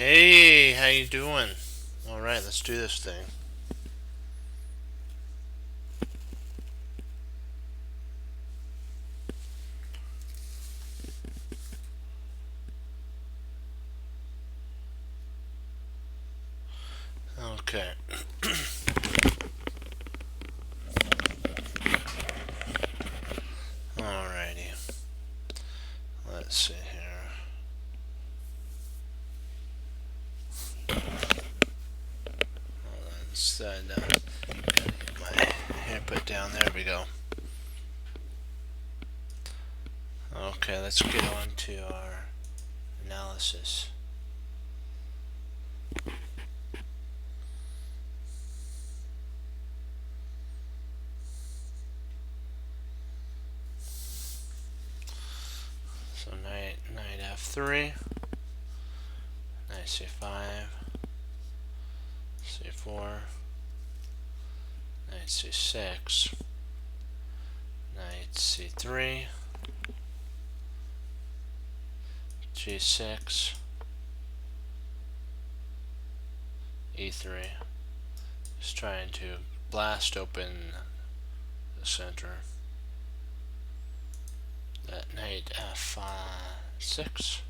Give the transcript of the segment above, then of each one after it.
Hey, how you doing? All right, let's do this thing. Okay. Alrighty. Let's see here. Let's get my hair put down. There we go. Okay, let's get on to our analysis. So knight f3, knight c5, c4, knight c6, knight c3, g6, e3. Just trying to blast open the center. That knight f6,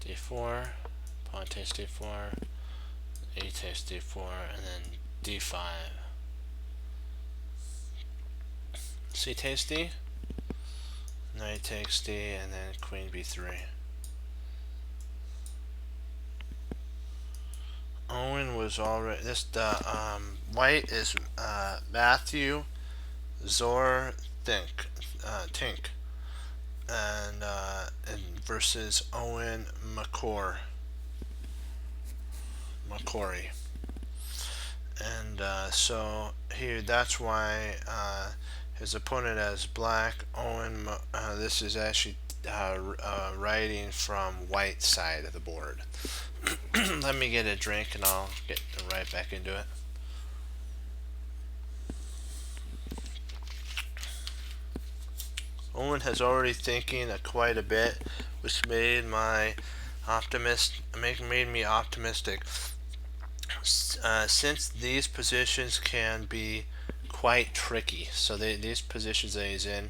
d4, pawn takes d4, e takes d4, and then d5. C takes d, knight takes d, and then queen b3. Owen was already white is Matthew Zor Tink, and versus Owen McCory. And so here, that's why his opponent has black. This is actually writing from white side of the board. Let me get a drink and I'll get right back into it. Owen has already thinking quite a bit, which made me optimistic. Since these positions can be quite tricky, so these positions that he's in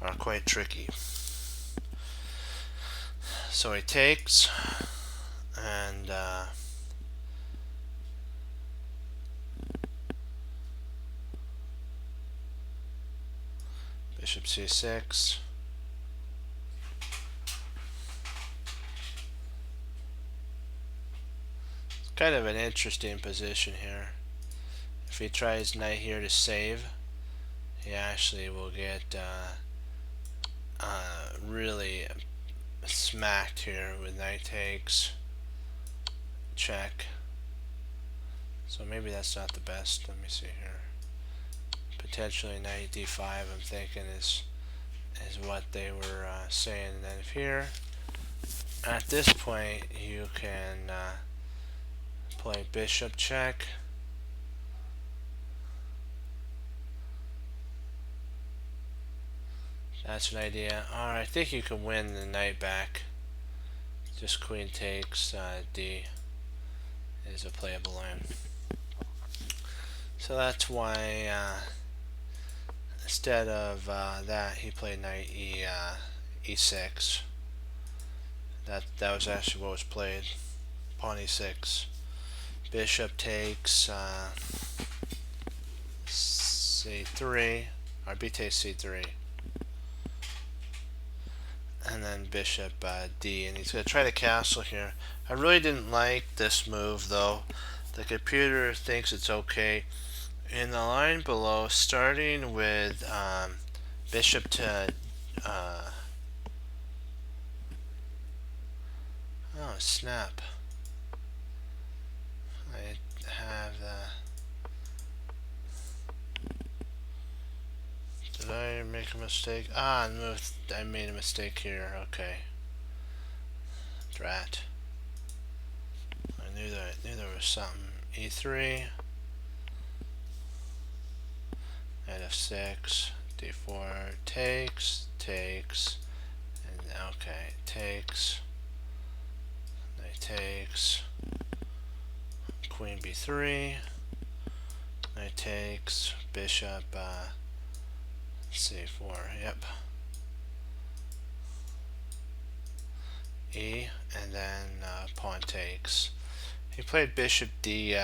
are quite tricky. So he takes, and bishop c6. It's kind of an interesting position here. If he tries knight here to save, he actually will get really smacked here with knight takes, check. So maybe that's not the best. Let me see here. Potentially knight d5, I'm thinking is what they were saying. And then if here, at this point, you can play bishop check. That's an idea. Alright, I think you can win the knight back. Just queen takes d is a playable line. So that's why instead of that, he played knight e6. That was actually what was played. Pawn e6. Bishop takes c3. Or b takes c3. And then bishop d. And he's going to try to castle here. I really didn't like this move though. The computer thinks it's okay. In the line below, starting with bishop to oh snap, I have did I make a mistake? I made a mistake here. Okay, drat. I knew there was something. E3, knight f6, d4, takes, and okay, takes, knight takes. takes, queen b3, knight takes, bishop c4, yep, e, and then pawn takes. He played bishop to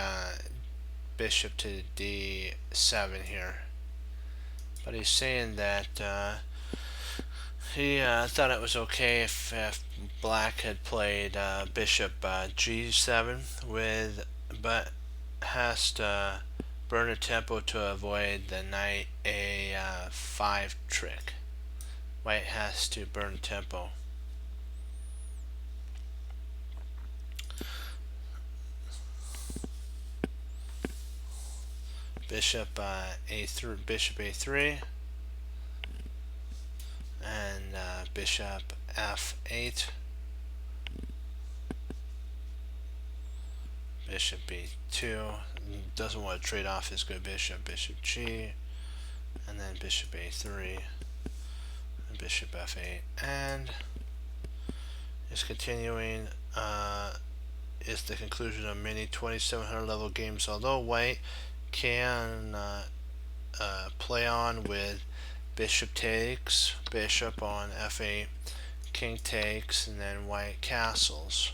d7 here, but he's saying that he thought it was okay if black had played bishop g7 but has to burn a tempo to avoid the knight a5 trick. White has to burn tempo. Bishop a3, and bishop f8, bishop b2, doesn't want to trade off his good bishop, bishop g, and then bishop a3, and bishop f8, and is continuing is the conclusion of many 2700 level games. Although white can play on with bishop takes, bishop on f8, king takes, and then white castles.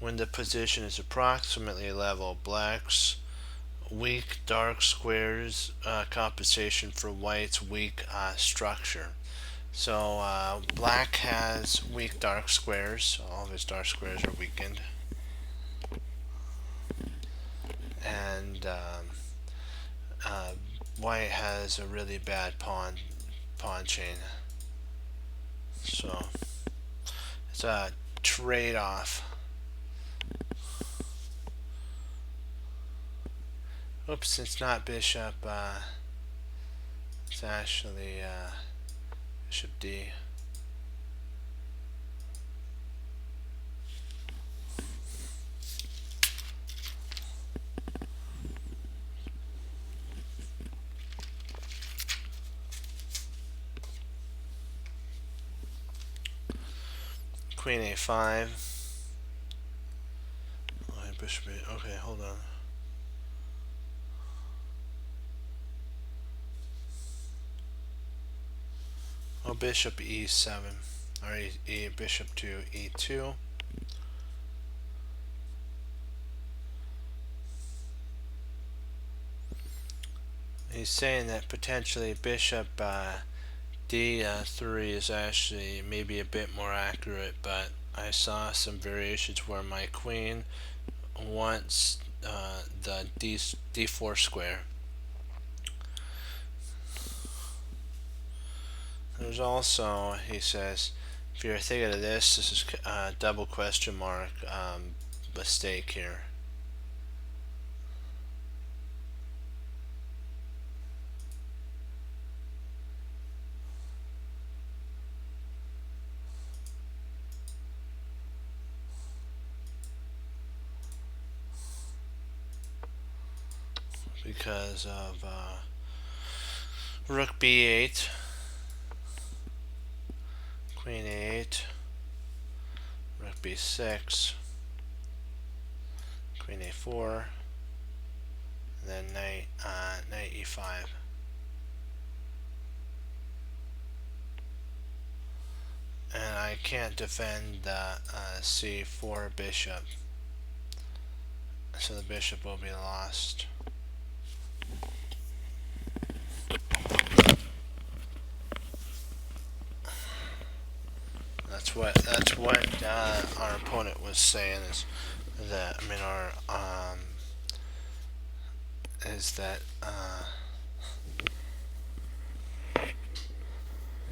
When the position is approximately level, black's weak dark squares compensation for white's weak structure. So black has weak dark squares. All of his dark squares are weakened, and white has a really bad pawn chain. So it's a trade-off. Oops, it's not bishop. It's actually bishop d. Queen a5. Oh, bishop a. Okay, hold on. Oh, bishop e7, or bishop to e2. He's saying that potentially bishop d3 is actually maybe a bit more accurate, but I saw some variations where my queen wants the d4 square. There's also, he says, if you're thinking of this is a double question mark mistake here. Because of rook b8, queen a8, rook b6, queen a4, and then knight e5. And I can't defend the c4 bishop, so the bishop will be lost. That's what our opponent was saying, is that, I mean, is that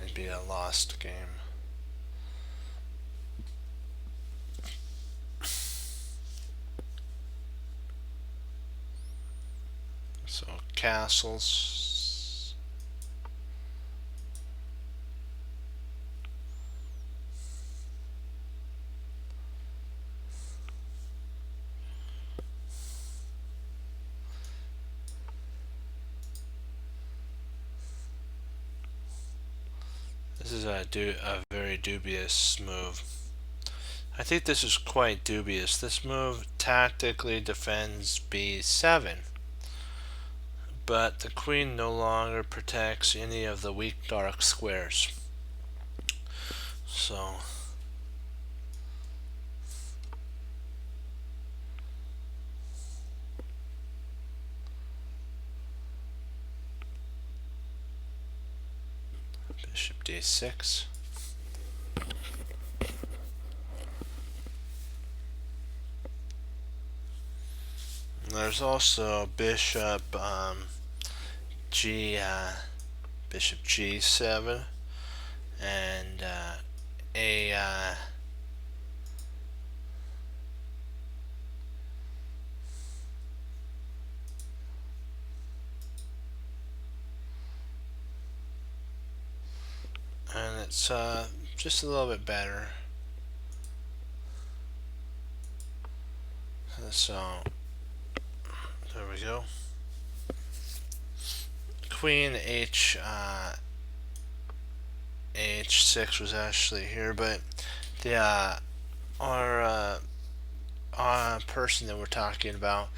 it'd be a lost game. So castles. This is a very dubious move. I think this is quite dubious. This move tactically defends b7, but the queen no longer protects any of the weak dark squares. So bishop d6. There's also bishop bishop g7 and a and it's just a little bit better. So there we go. Queen h6 was actually here, but the our person that we're talking about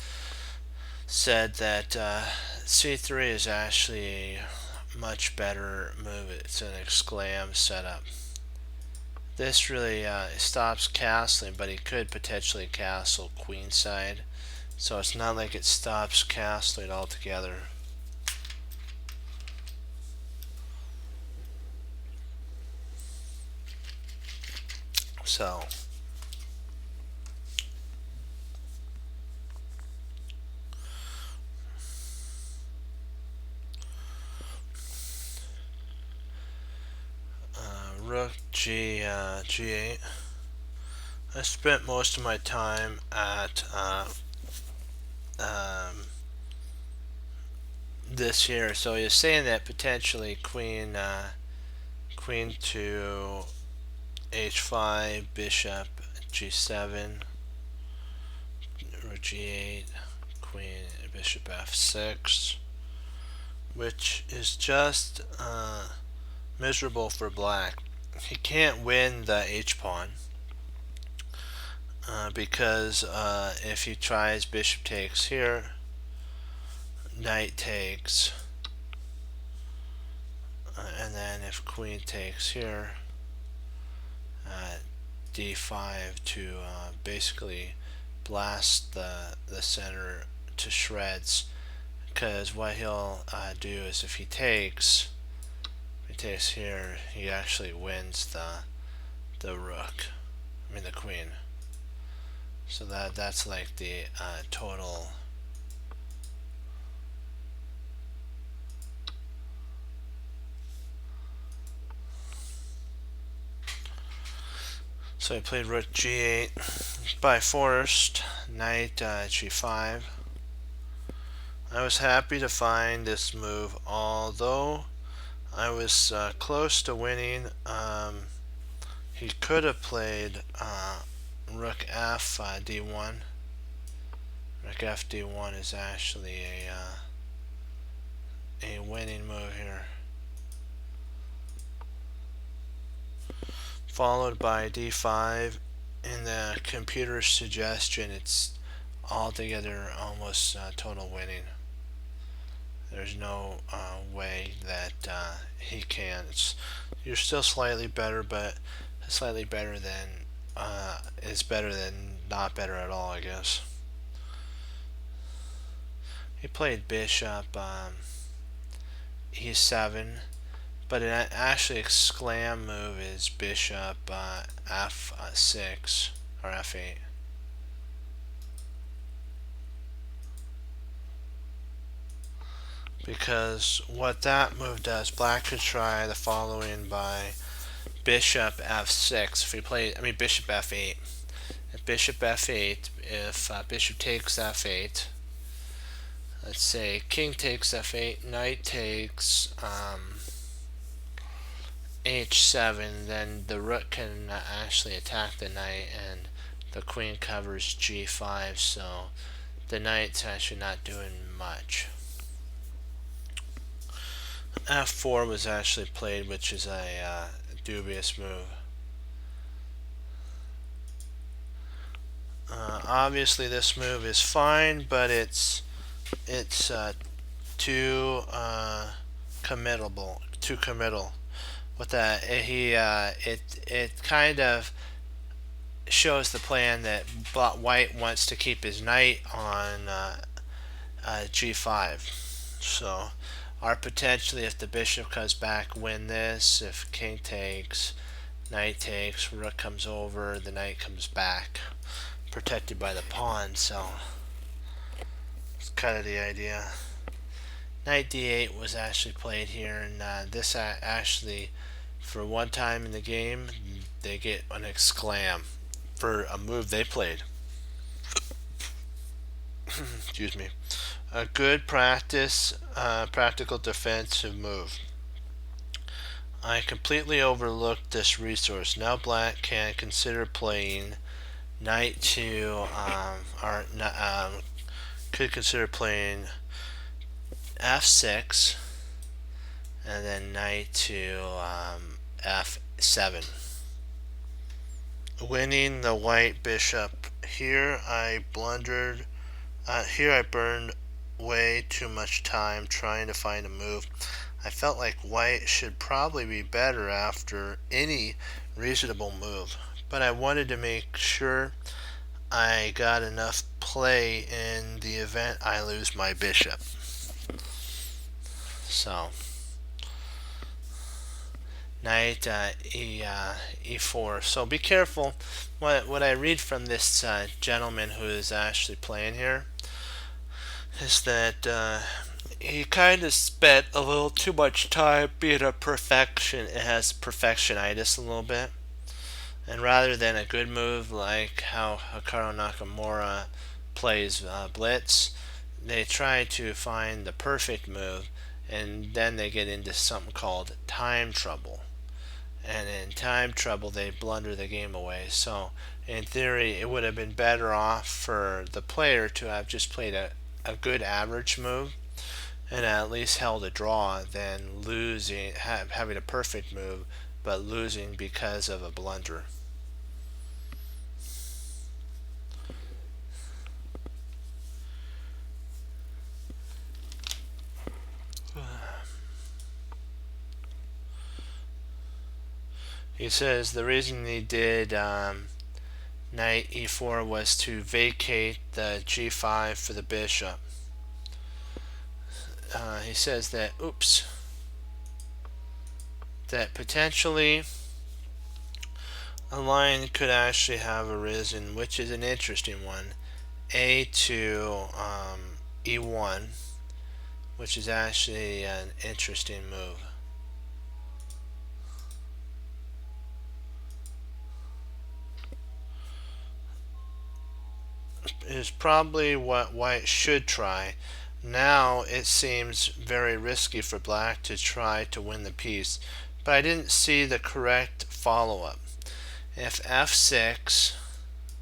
said that c3 is actually a much better move. It's an exclam setup. This really stops castling, but he could potentially castle queenside, so it's not like it stops castling altogether. So rook g8. I spent most of my time at this here. So he's saying that potentially queen to h5, bishop g7, rook g8, queen, bishop f6, which is just miserable for black. He can't win the h-pawn because if he tries bishop takes here, knight takes, and then if queen takes here, d5 to basically blast the center to shreds, because what he'll do is if he takes here, he actually wins the rook, I mean the queen. So that's like the total. So I played rook g8 by forced, knight g5. I was happy to find this move, although I was close to winning. He could have played rook f d1. Rook f d1 is actually a winning move here. Followed by d5. In the computer suggestion, it's altogether almost total winning. There's no way that he can. You're still slightly better, but slightly better than is better than not better at all, I guess. He played bishop e7, but an actually exclam move is bishop f6 or f8. Because what that move does, black could try the following by bishop f6. If he played, I mean bishop f8. If bishop f8, if bishop takes f8, let's say king takes f8, knight takes h7, then the rook can actually attack the knight, and the queen covers g5, so the knight's actually not doing much. f4 was actually played, which is a dubious move. obviously this move is fine, but it's too too committal. With that, it kind of shows the plan that White wants to keep his knight on g5. So, or potentially if the bishop comes back, win this. If king takes, knight takes, rook comes over, the knight comes back, protected by the pawn. So, it's kind of the idea. Knight d8 was actually played here, and this actually, for one time in the game, they get an exclam for a move they played. Excuse me. A good practical defensive move. I completely overlooked this resource. Now black can consider playing knight to, could consider playing f6, and then knight to f7. Winning the white bishop. Here I blundered. Here I burned way too much time trying to find a move. I felt like white should probably be better after any reasonable move, but I wanted to make sure I got enough play in the event I lose my bishop. So, knight e4. So be careful. What I read from this gentleman who is actually playing here is that he kind of spent a little too much time being a perfection. It has perfectionitis a little bit, and rather than a good move like how Hikaru Nakamura plays blitz, they try to find the perfect move, and then they get into something called time trouble. And in time trouble, they blunder the game away. So, in theory, it would have been better off for the player to have just played a good average move and at least held a draw than losing, having a perfect move, but losing because of a blunder. He says the reason he did knight e4 was to vacate the g5 for the bishop. He says that, that potentially a line could actually have arisen, which is an interesting one. A to e1, which is actually an interesting move. Is probably what white should try. Now it seems very risky for black to try to win the piece, but I didn't see the correct follow-up. If f6,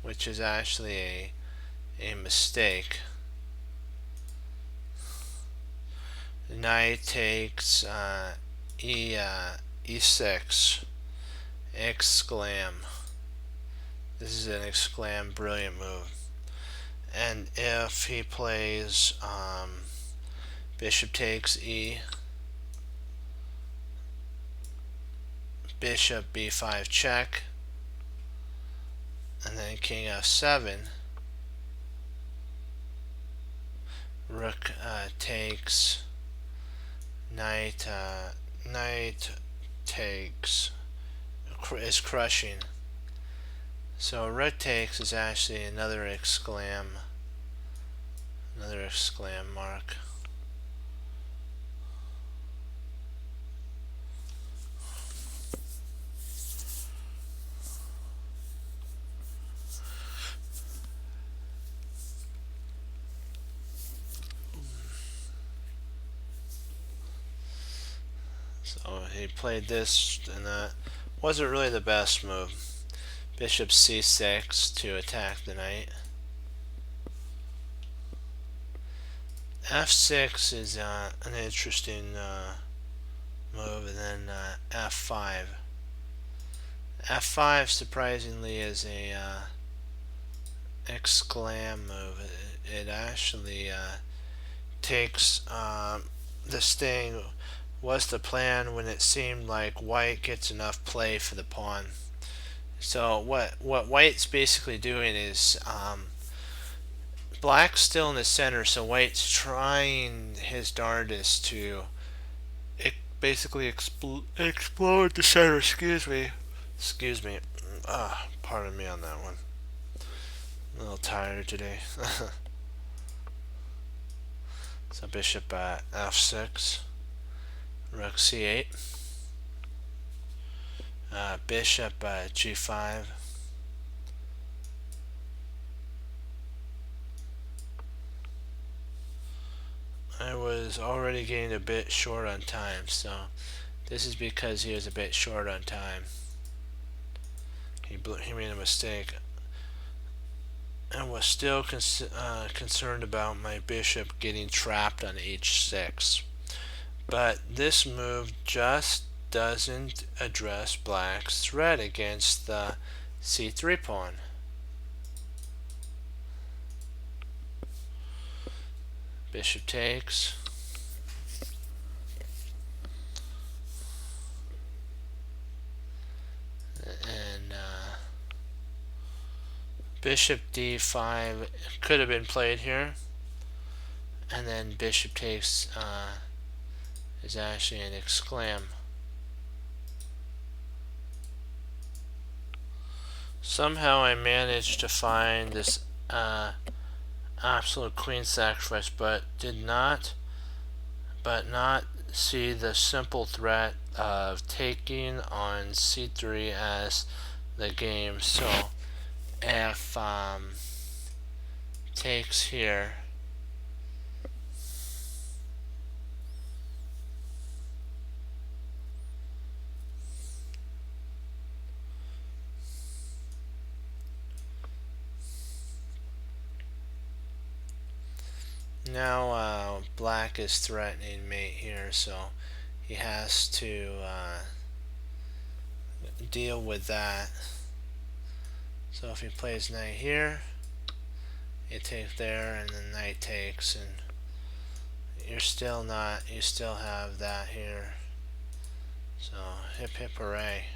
which is actually a mistake, knight takes e6, exclam. This is an exclam brilliant move. And if he plays bishop takes e, bishop b5 check, and then king f7, rook takes, knight takes, is crushing. So rook takes is actually another exclam mark. So he played this, and that wasn't really the best move. Bishop c6 to attack the knight. f6 is an interesting move, and then f5. f5 surprisingly is exclam move. It actually takes this thing. Was the plan when it seemed like white gets enough play for the pawn. So what white's basically doing is black's still in the center, so white's trying his darndest to basically explode the center. Excuse me. Pardon me on that one. I'm a little tired today. So bishop f6, rook c8, bishop g5. I was already getting a bit short on time, so this is because he was a bit short on time. He made a mistake. I was still concerned about my bishop getting trapped on h6. But this move just doesn't address black's threat against the c3 pawn. Bishop takes. And bishop d5 could have been played here. And then bishop takes is actually an exclam. Somehow I managed to find this absolute queen sacrifice, but not see the simple threat of taking on c3 as the game. So if takes here, now black is threatening mate here, so he has to deal with that. So if he plays knight here, you take there, and then knight takes, and you still have that here. So hip hip hooray.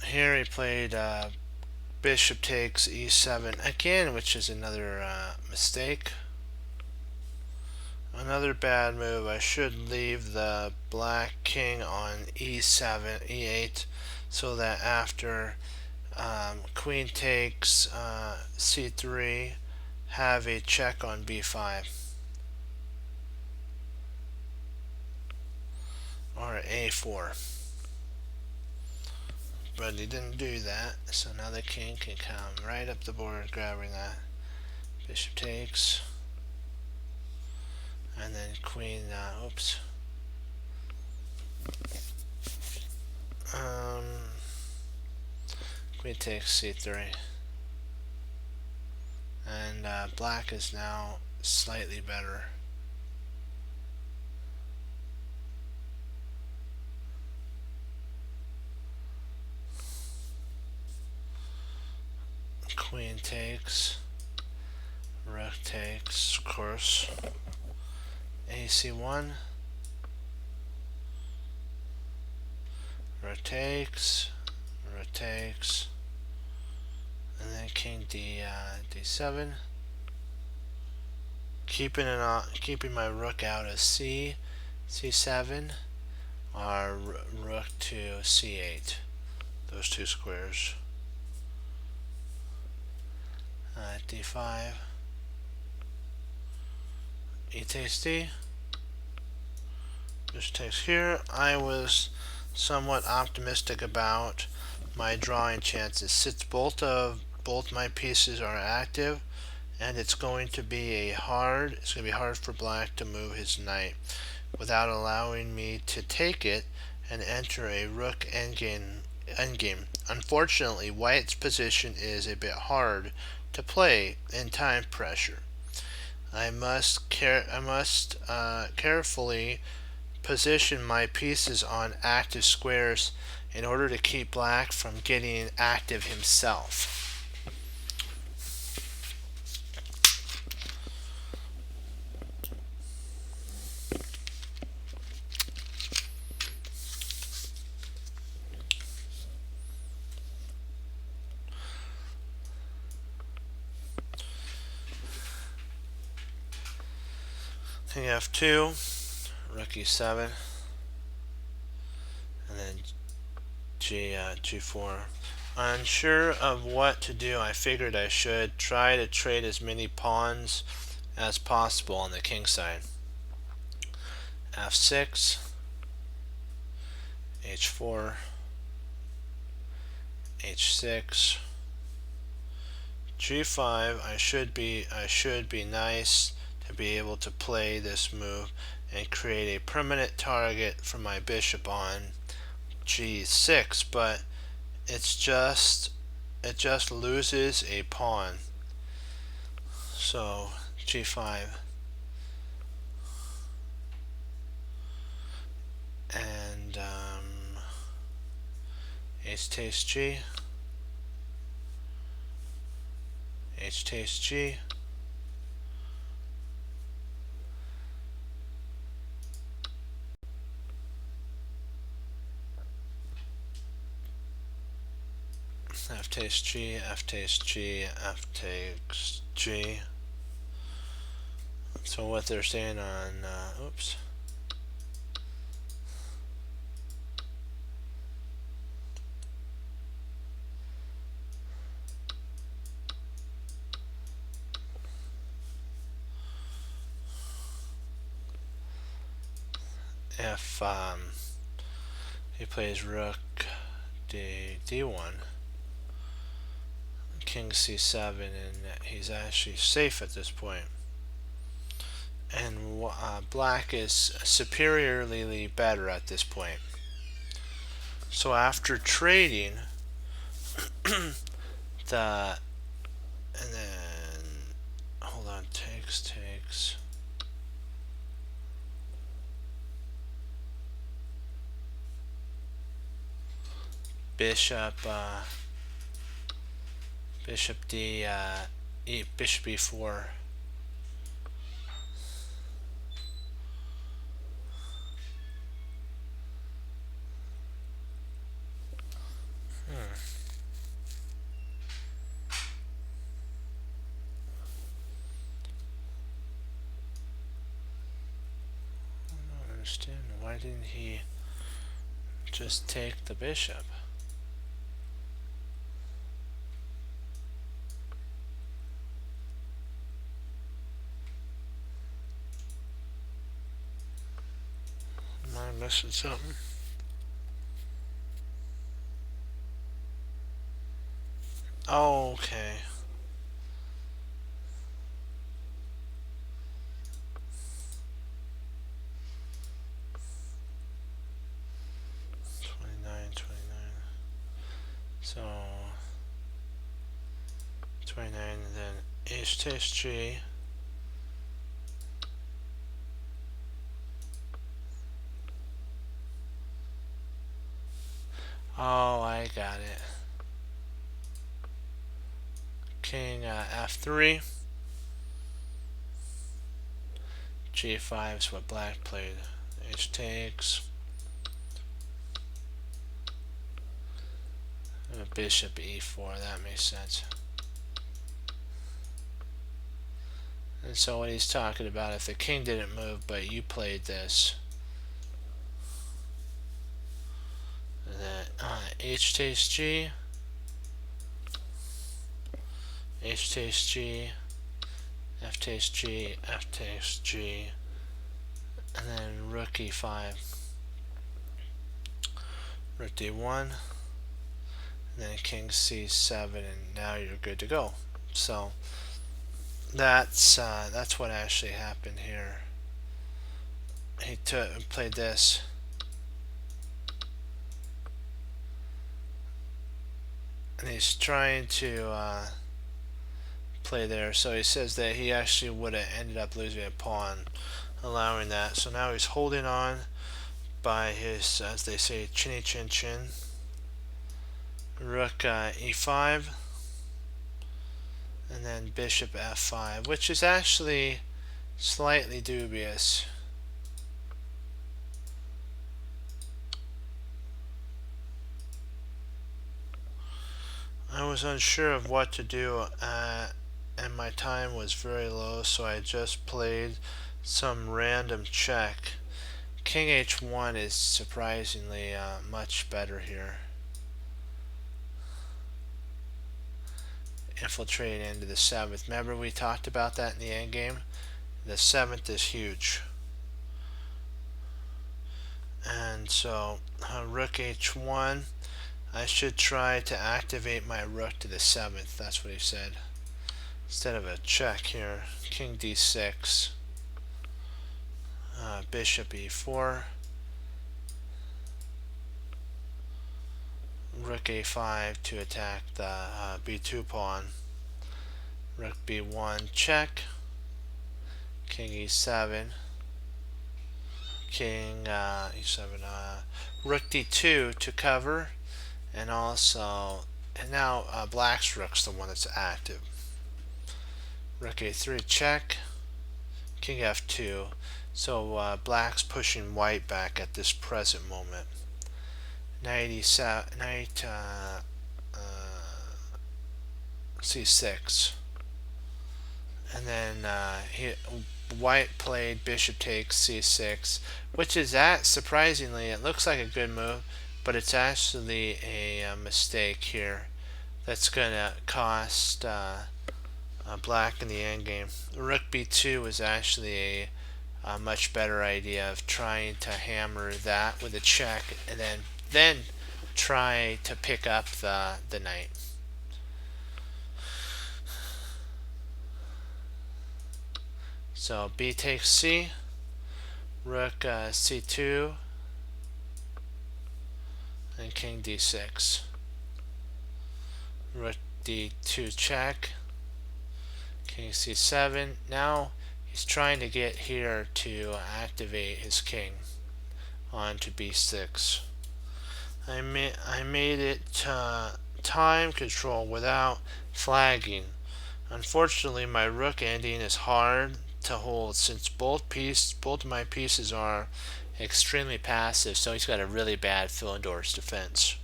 Here he played bishop takes e7 again, which is another mistake. Another bad move. I should leave the black king on e7, e8, so that after queen takes c3, have a check on b5 or a4. But he didn't do that, so now the king can come right up the board grabbing that. Bishop takes, and then queen, oops. Queen takes c3. And black is now slightly better. Queen takes, rook takes, of course, ac1, rook takes, and then king d7, keeping my rook out of c7, or rook to c8, those two squares. D5, e takes d, just takes here. I was somewhat optimistic about my drawing chances, since both my pieces are active, and it's going to be hard for black to move his knight. without allowing me to take it and enter a rook endgame. Unfortunately, white's position is a bit hard to play in time pressure. I must carefully position my pieces on active squares in order to keep black from getting active himself. King f2, rook e7, and then g4. Unsure of what to do, I figured I should try to trade as many pawns as possible on the king side. f6, h4, h6, g5. I should be nice to be able to play this move and create a permanent target for my bishop on g6, but it just loses a pawn. So g5, and h takes g, h takes g, f takes g, f takes g, f takes g. So what they're saying on oops, if he plays rook d1, king c7, and he's actually safe at this point. And black is superiorly better at this point. So after trading the, and then hold on, takes bishop bishop bishop e4. I don't understand. Why didn't he just take the bishop? Am I missing something? Oh, okay. So 29, and then h takes g. Oh, I got it. King f3. g5 is what black played. H takes. Bishop e4, that makes sense. And so what he's talking about, if the king didn't move but you played this, and then h takes g, h takes g, f takes g, f takes g, and then rook e5, rook d1, and then king c7, and now you're good to go. So that's what actually happened here. he played this. And he's trying to play there. So he says that he actually would have ended up losing a pawn, allowing that. So now he's holding on by his, as they say, chinny chin chin. Rook e5, and then bishop f5, which is actually slightly dubious. I was unsure of what to do, and my time was very low, so I just played some random check. King h1 is surprisingly much better here. Infiltrate into the 7th. Remember we talked about that in the endgame? The 7th is huge. And so rook h1, I should try to activate my rook to the 7th. That's what he said. Instead of a check here, king d6, bishop e4, rook a5 to attack the b2 pawn, rook b1 check, king e7, king e7, rook d2 to cover, and also, and now black's rook's the one that's active. Rook a3 check, king f2. So black's pushing white back at this present moment. Knight e7, knight c6, and then white played bishop takes c6, which is surprisingly, it looks like a good move, but it's actually a mistake here that's going to cost black in the endgame. Rook b2 is actually a much better idea of trying to hammer that with a check, and then try to pick up the knight. So b takes c, rook c2, and king d6. Rook d2 check, king c7. Now he's trying to get here to activate his king onto b6. I made it time control without flagging. Unfortunately, my rook ending is hard to hold since both of my pieces are extremely passive. So he's got a really bad Pfullendorf's defense,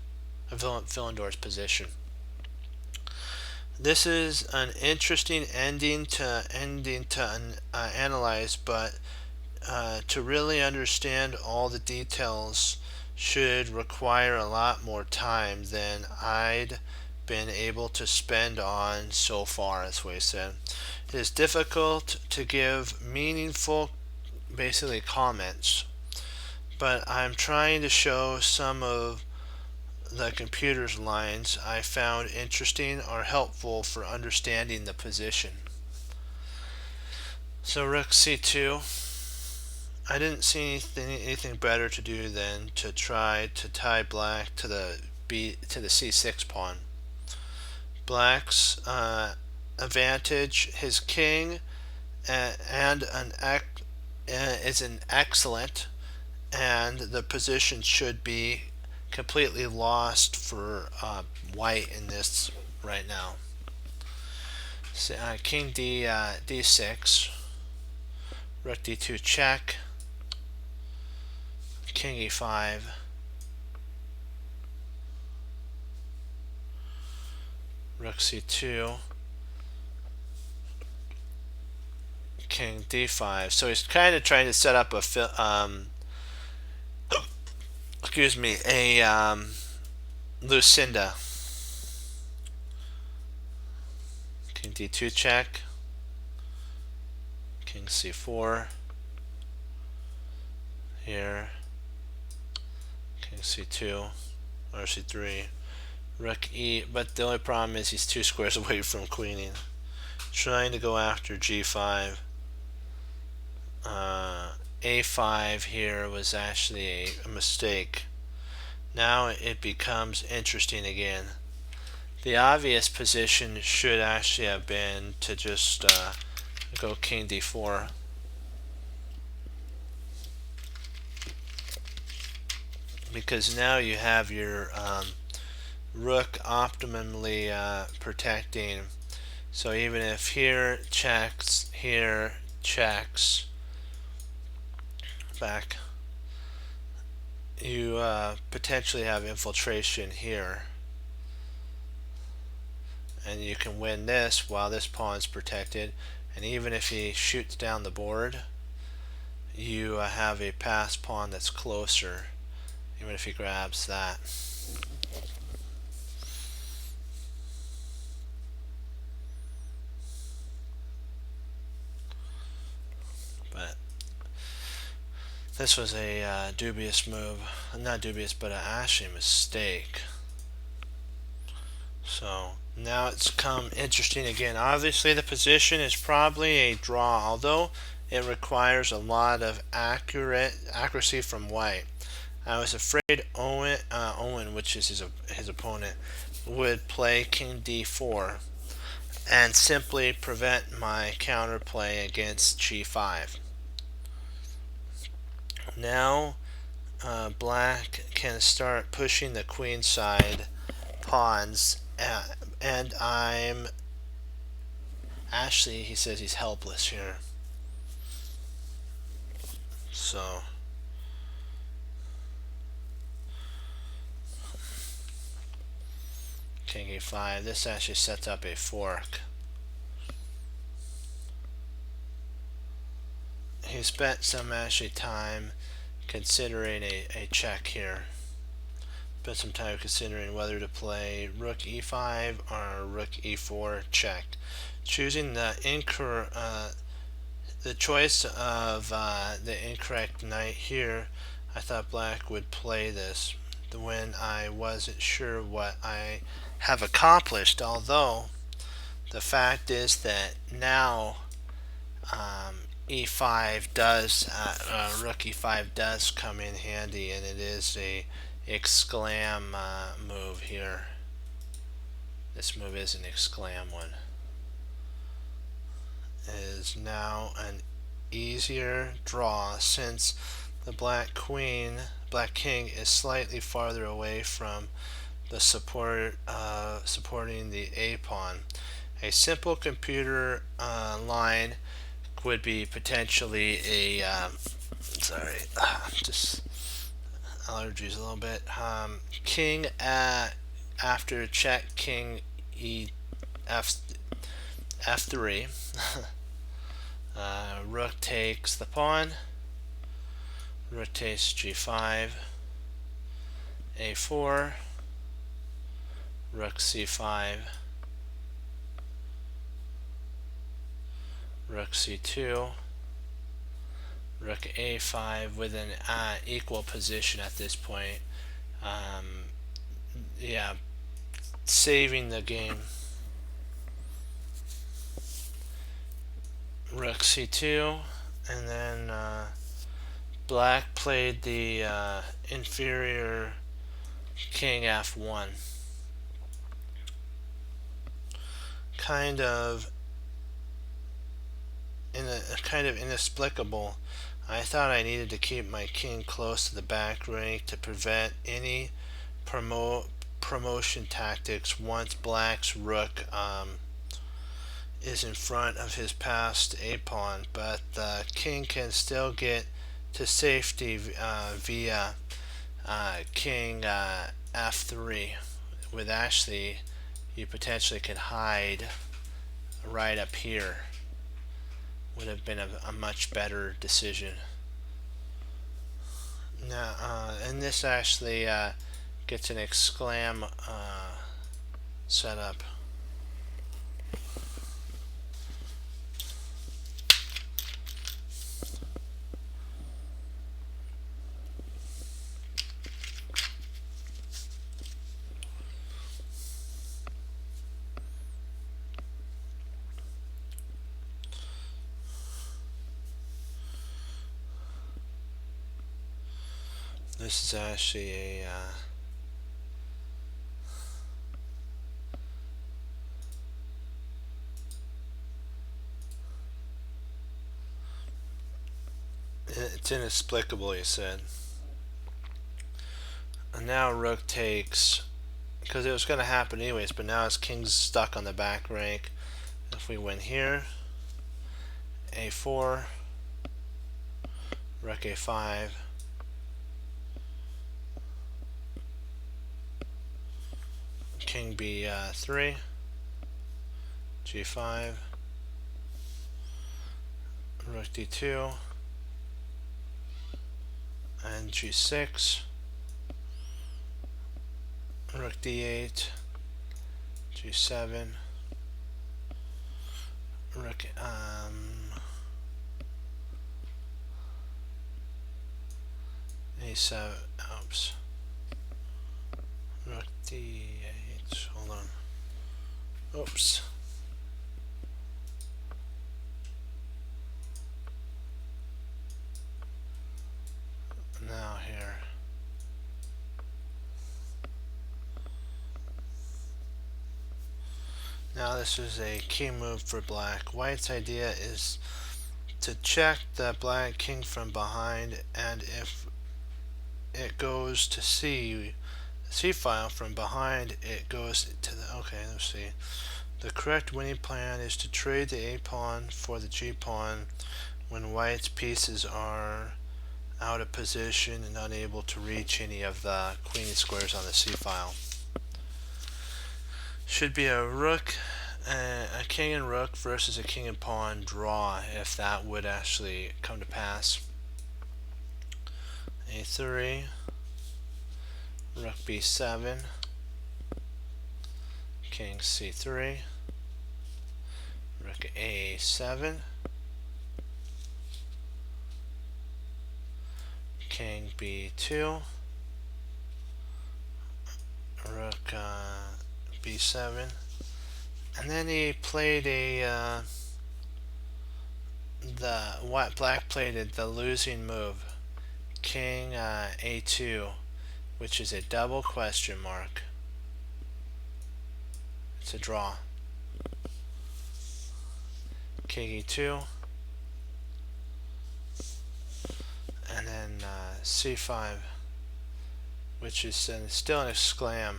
Pfullendorf's position. This is an interesting ending to analyze, but to really understand all the details should require a lot more time than I'd been able to spend on so far, as we said. It is difficult to give meaningful, basically, comments, but I'm trying to show some of the computer's lines I found interesting or helpful for understanding the position. So rook c2. I didn't see anything better to do than to try to tie black to the c6 pawn. Black's advantage, his king is an excellent, and the position should be completely lost for white in this right now. So, king d6, rook d2 check, king e5, rook c2, king d5. So he's kind of trying to set up a Lucinda. King d2 check, king c4 here, king c2 or c3, rook e, but the only problem is he's 2 squares away from queening. Trying to go after g5, a5 here was actually a mistake. Now it becomes interesting again. The obvious position should actually have been to just go king d4. Because now you have your rook optimally protecting. So even if here checks, back, you potentially have infiltration here. And you can win this while this pawn's protected. And even if he shoots down the board, you have a passed pawn that's closer, even if he grabs that. But this was a dubious move. Not dubious, but actually a mistake. So now it's come interesting again. Obviously the position is probably a draw, although it requires a lot of accuracy from white. I was afraid Owen, which is his opponent, would play king d4 and simply prevent my counterplay against g5. Now black can start pushing the queen side pawns, and I'm actually, he says he's helpless here. So king e5, this actually sets up a fork. He spent some actually time considering a check here. Spent some time considering whether to play rook e5 or rook e4 check. Choosing the choice of the incorrect knight here, I thought black would play this when I wasn't sure what I have accomplished, although the fact is that now e5 does rook e5 does come in handy, and it is a exclam move here. This move is an exclam one. It is now an easier draw since the black king is slightly farther away from the supporting the a pawn. A simple computer line would be potentially a just allergies a little bit. King after check, king f3. Rook takes the pawn. Rook takes g5. a4. Rook c5. Rook c2. Rook a5 with an equal position at this point. Yeah, saving the game. Rook c2, and then black played the inferior king f1. Kind of inexplicable. I thought I needed to keep my king close to the back rank to prevent any promotion tactics once black's rook is in front of his passed a pawn, but the king can still get to safety via king f3. With actually, you potentially could hide right up here. Would have been a much better decision. Now, and this actually gets an exclam setup. This is actually a it's inexplicable, he said. And now rook takes, because it was going to happen anyways, but now his king's stuck on the back rank. If we win here, a4, rook a5, king b3, g5, rook d2, and g6, rook d8, g7, rook a7, oops, rook d8, hold on, oops, now here, now this is a key move for black. White's idea is to check the black king from behind, and if it goes to C file from behind, it goes to the, okay, let's see. The correct winning plan is to trade the A pawn for the G pawn when white's pieces are out of position and unable to reach any of the queen squares on the C file. Should be a rook, a king and rook versus a king and pawn draw, if that would actually come to pass. A3, rook b7, king c3, rook a7, king b2, rook b7, and then he played a black played the losing move, king a2, which is a double question mark. It's a draw. King e2, and then c5, which is still an exclam.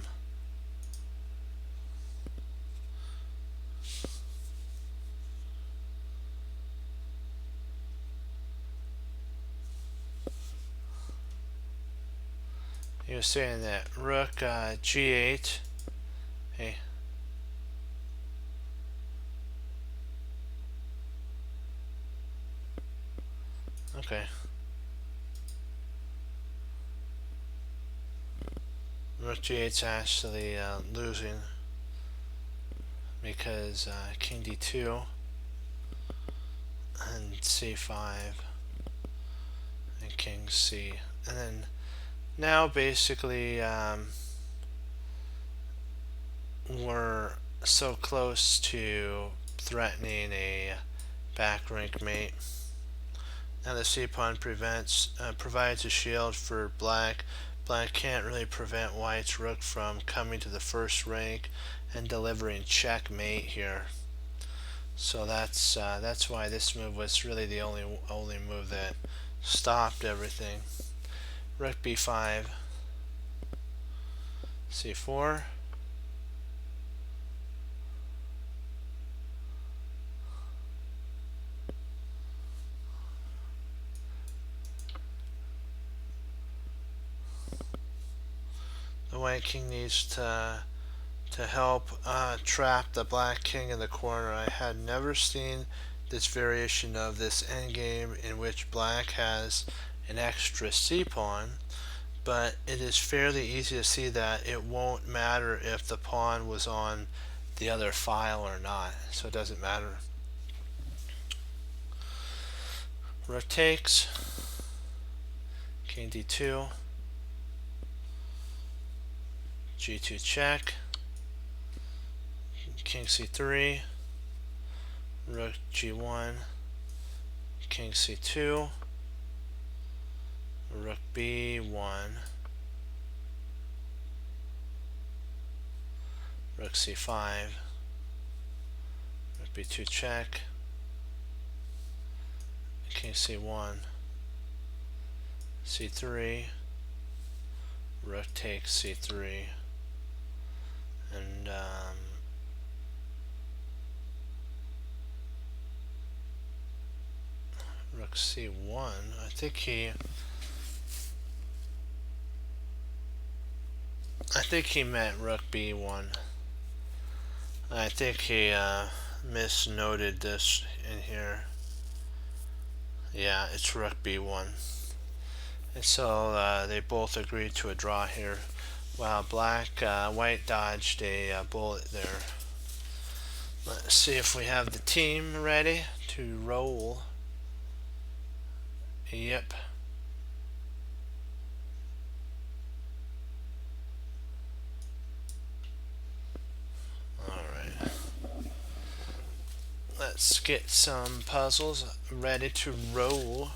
He was saying that rook g8. Hey. Okay. Rook g8's actually losing because king d2 and c5 and king c, and then now basically we're so close to threatening a back rank mate. Now the c pawn provides a shield for black. Black can't really prevent white's rook from coming to the first rank and delivering checkmate here. So that's why this move was really the only move that stopped everything. Rook b5, c4, the white king needs to help trap the black king in the corner. I had never seen this variation of this endgame in which black has an extra c pawn, but it is fairly easy to see that it won't matter if the pawn was on the other file or not, so it doesn't matter. Rook takes, king d2, g2 check, king c3, rook g1, king c2, Rook B1, Rook C5, Rook B2 check, King C1, C3, Rook takes C3, and Rook C1. I think he meant Rook B1. I think he misnoted this in here. Yeah, it's Rook B1. And so they both agreed to a draw here. While white dodged a bullet there. Let's see if we have the team ready to roll. Yep. Alright. Let's get some puzzles ready to roll.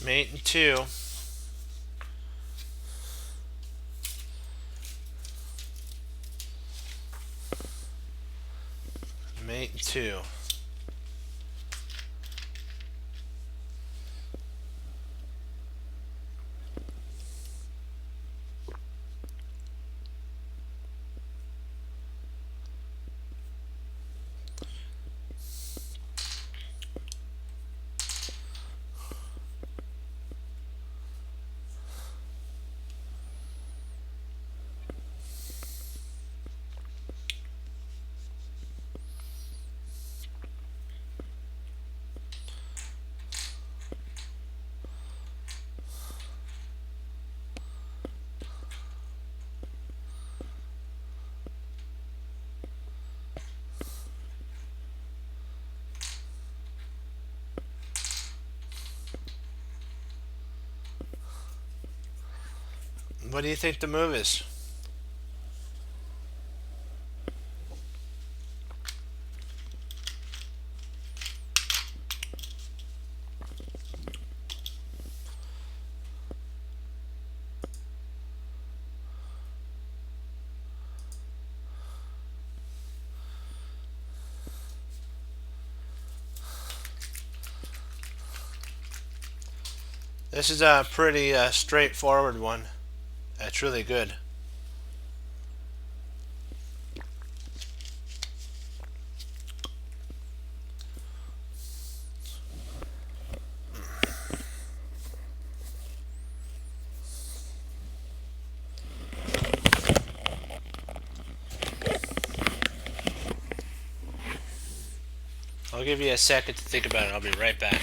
Mate and 2. Mate and 2. What do you think the move is? This is a pretty straightforward one. That's really good. I'll give you a second to think about it. I'll be right back.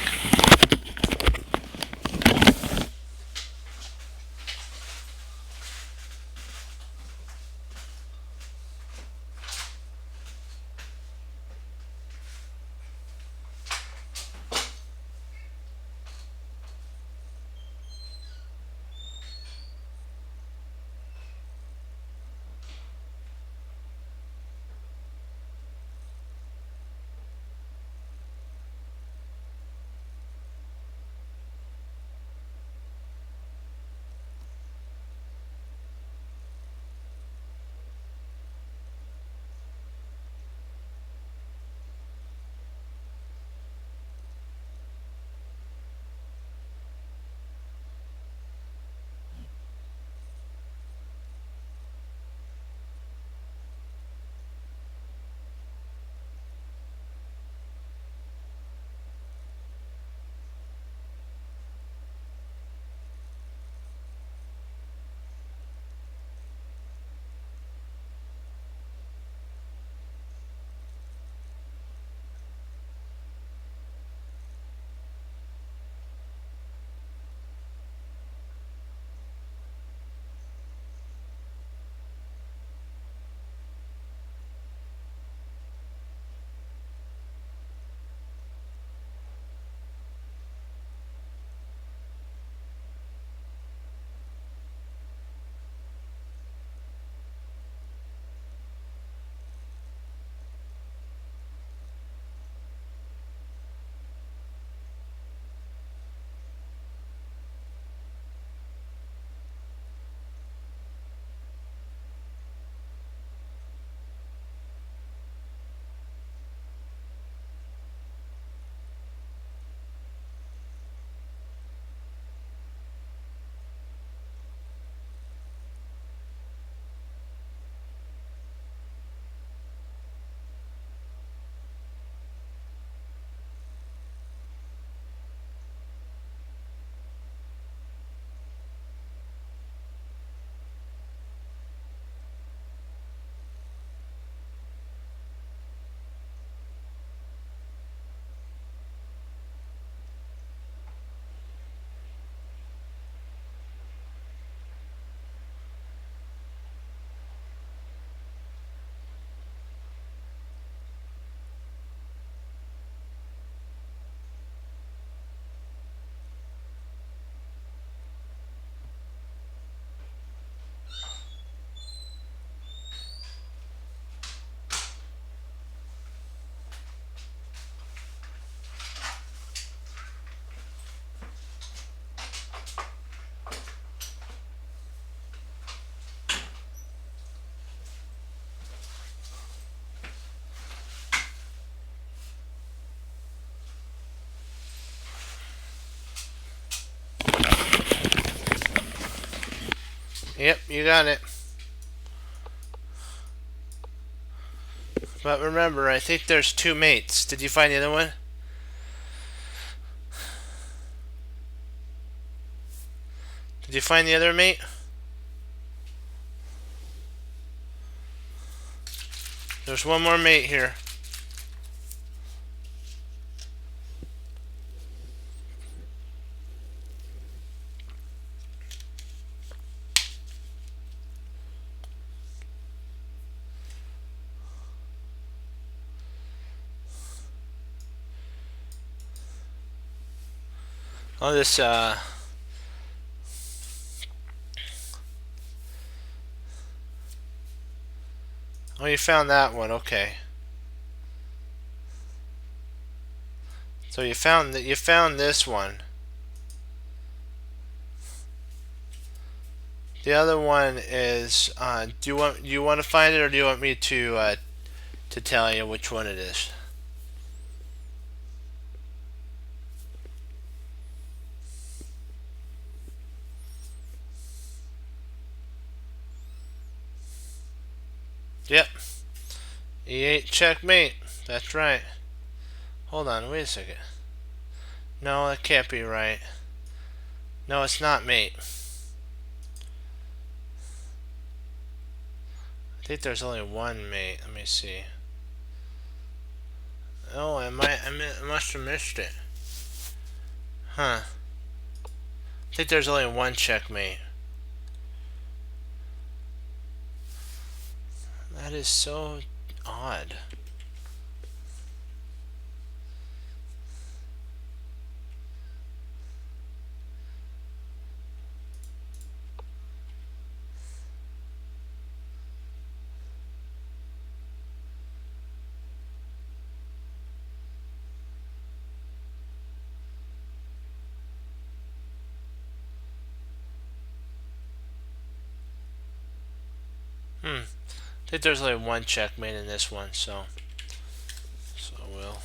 Yep, you got it. But remember, I think there's 2 mates. Did you find the other one? Did you find the other mate? There's one more mate here. Oh, this, oh, you found that one, okay. So you found this one. The other one is, do you want to find it, or do you want me to tell you which one it is? Yep. E8 checkmate. That's right. Hold on, wait a second. No, that can't be right. No, it's not mate. I think there's only one mate. Let me see. Oh, I must have missed it. Huh. I think there's only one checkmate. That is so odd. I think there's only one checkmate in this one, so we'll.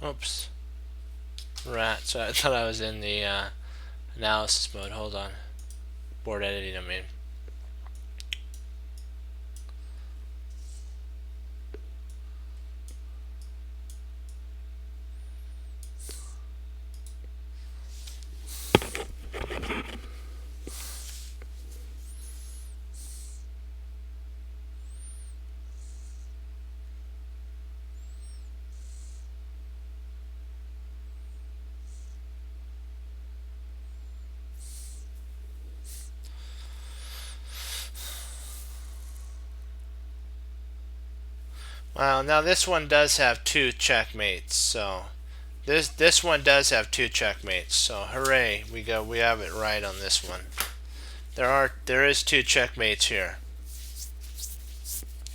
Oops. Right, so I thought I was in the analysis mode. Hold on. Board editing, I mean. Well, now this one does have 2 checkmates, so this one does have 2 checkmates. So hooray, we have it right on this one. There is 2 checkmates here.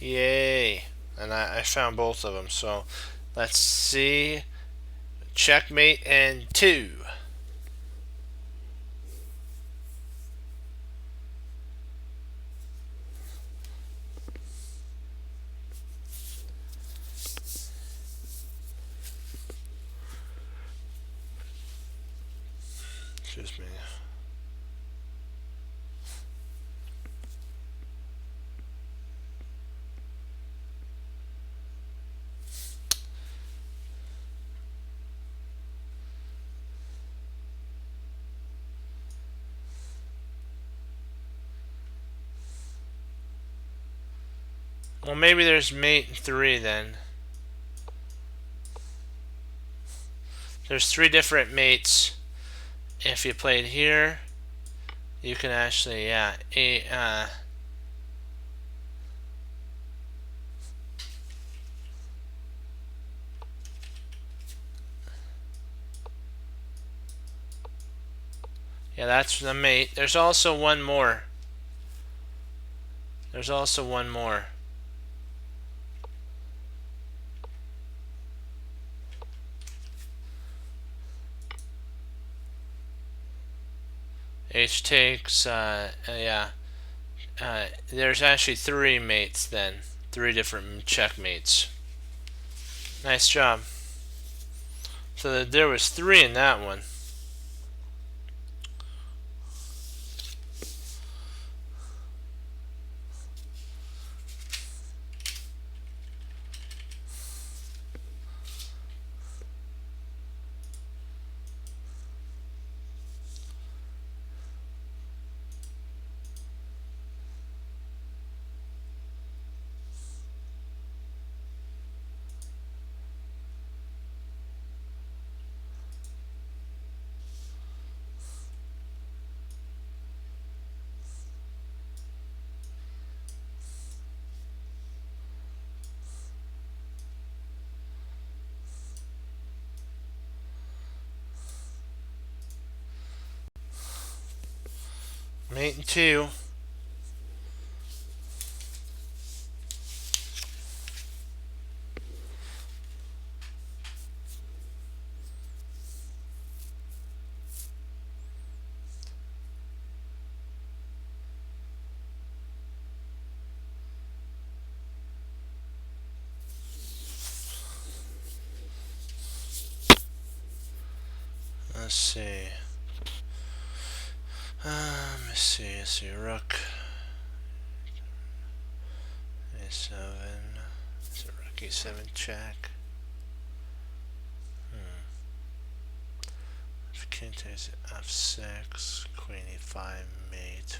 Yay! And I found both of them. So let's see. Checkmate and 2. Excuse me. Well, maybe there's mate 3 then. There's 3 different mates. If you played here, you can actually, yeah, yeah, that's the mate. There's also one more. There's also one more. H takes, yeah. There's actually 3 mates then. 3 different checkmates. Nice job. So there was 3 in that one. Mate and 2. Let's see. Let's see. Rook. A7. It's a rook E7 check. If king takes F6, queen E5 mate.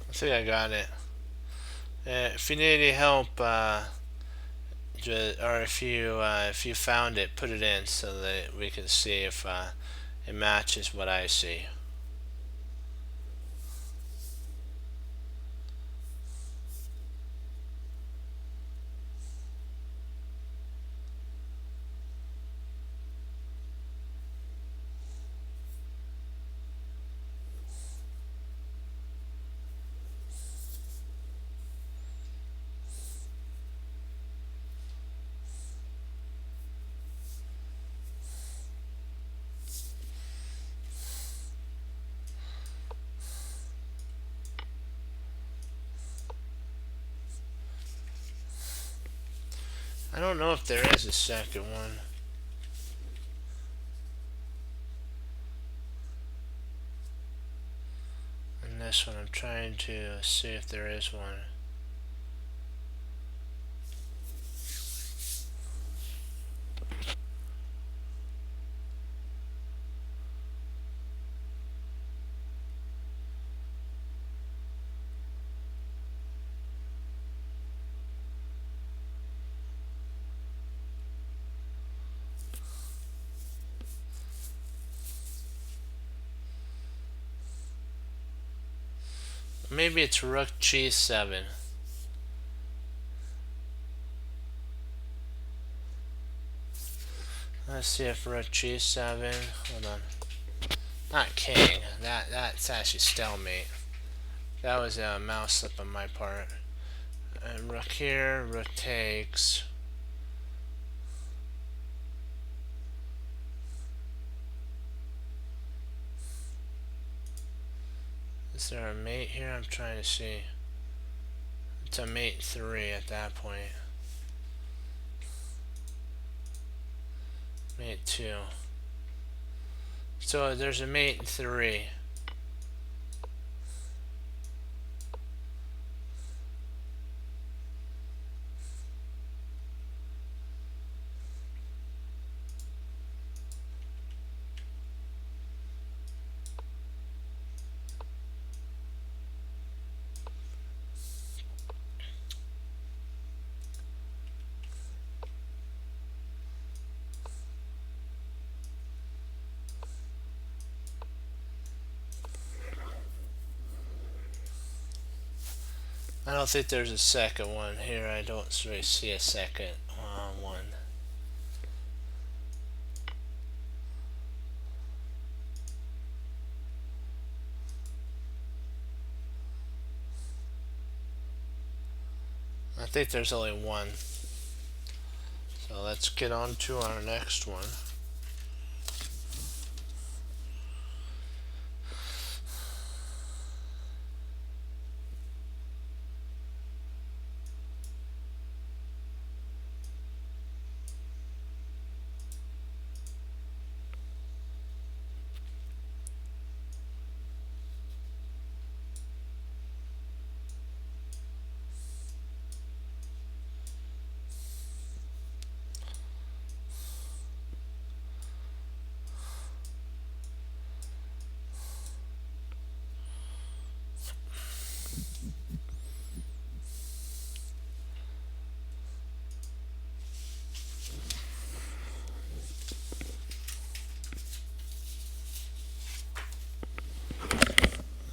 I think I got it. If you need any help, or if you found it, put it in so that we can see if it matches what I see. I don't know if there is a second one. And this one, I'm trying to see if there is one. Maybe it's rook G7. Let's see if rook G7. Hold on. Not king. That's actually stalemate. That was a mouse slip on my part. Rook here. Rook takes. Is there a mate here? I'm trying to see. It's a mate 3 at that point. Mate 2. So there's a mate 3. I don't think there's a second one here. I don't really see a second one. I think there's only one. So let's get on to our next one.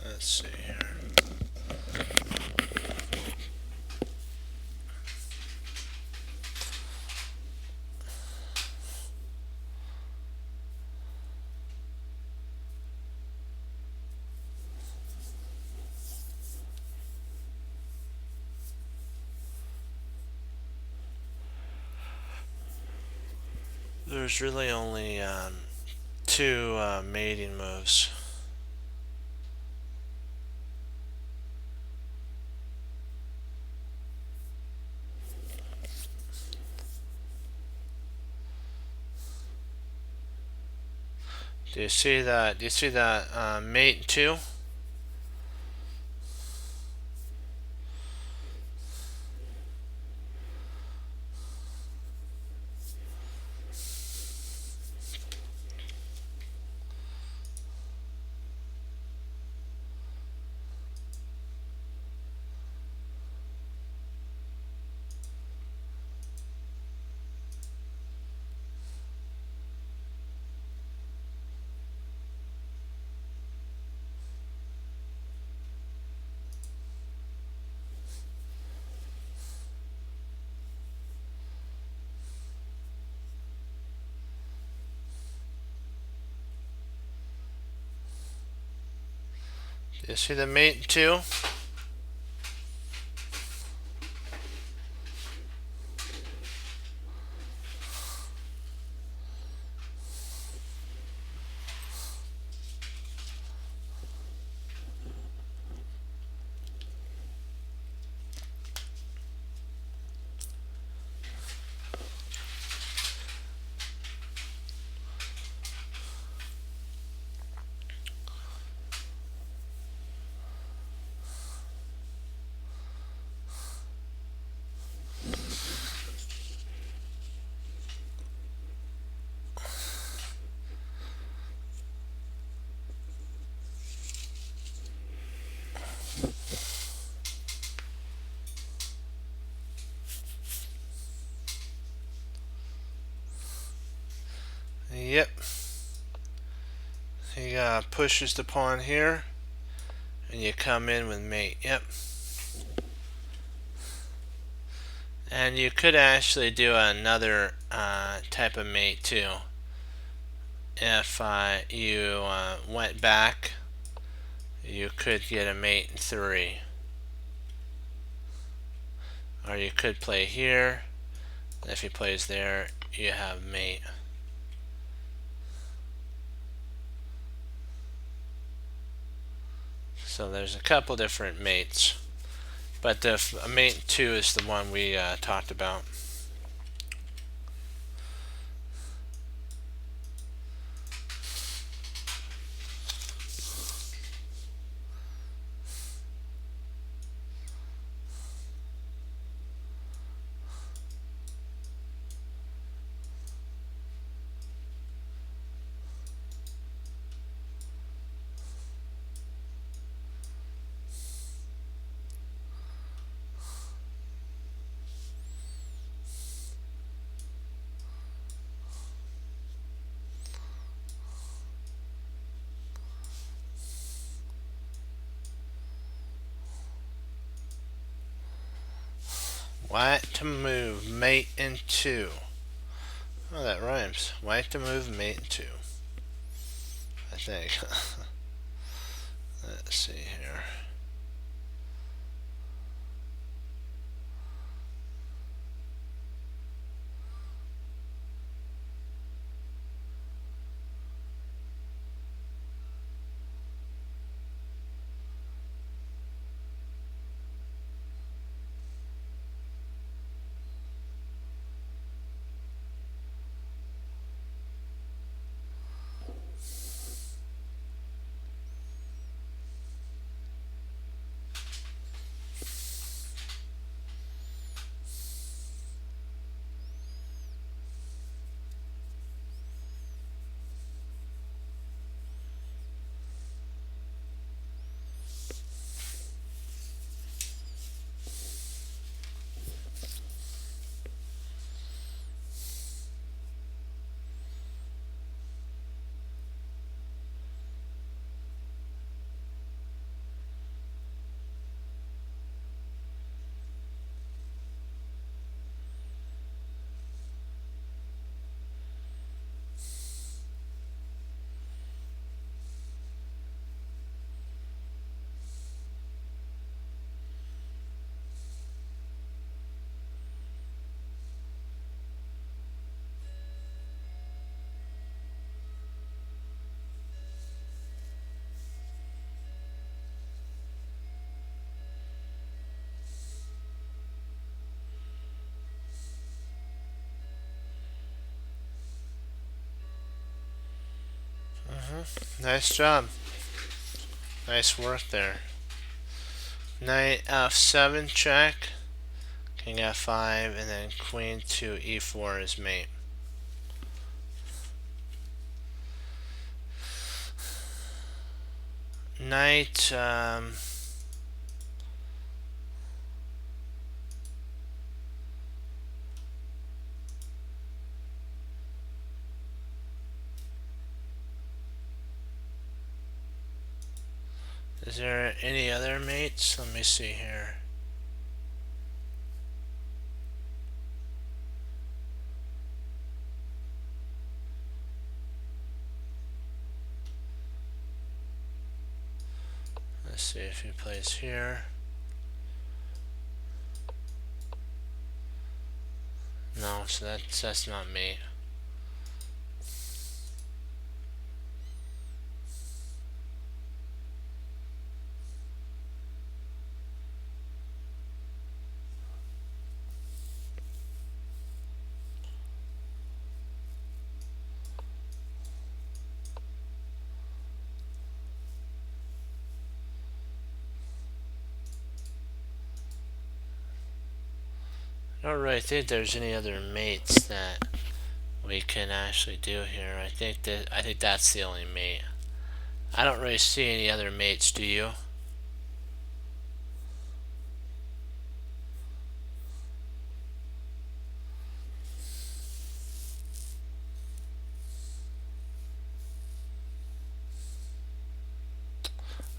Let's see here. There's really only two mating moves. Do you see that? Do you see that mate 2? Do you see the mate 2? Yep. He pushes the pawn here, and you come in with mate. Yep. And you could actually do another type of mate too. If you went back, you could get a mate 3. Or you could play here. If he plays there, you have mate. So there's a couple different mates. But the mate 2 is the one we talked about. White to move mate in 2. Oh, that rhymes. White to move mate in 2. I think. Let's see here. Nice job. Nice work there. Knight f7 check. King f5, and then queen to e4 is mate. Knight, is there any other mates? Let me see here. Let's see if he plays here. No, so that's not mate. I don't really think there's any other mates that we can actually do here. I think that's the only mate. I don't really see any other mates, do you?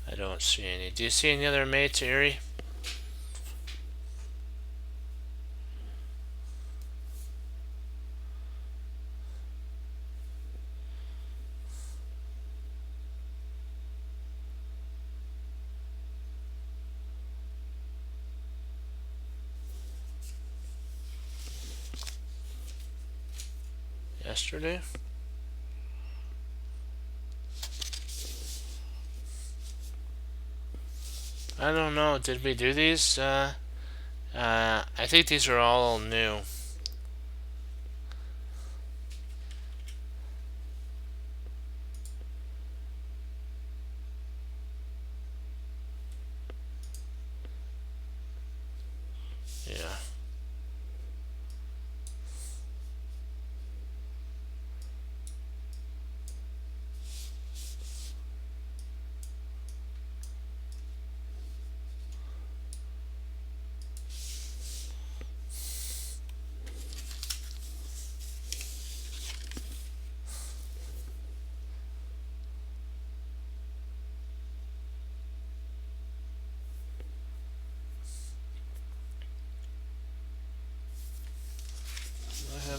I don't see any. Do you see any other mates, Erie? Yesterday? I don't know. Did we do these? I think these are all new. Yeah.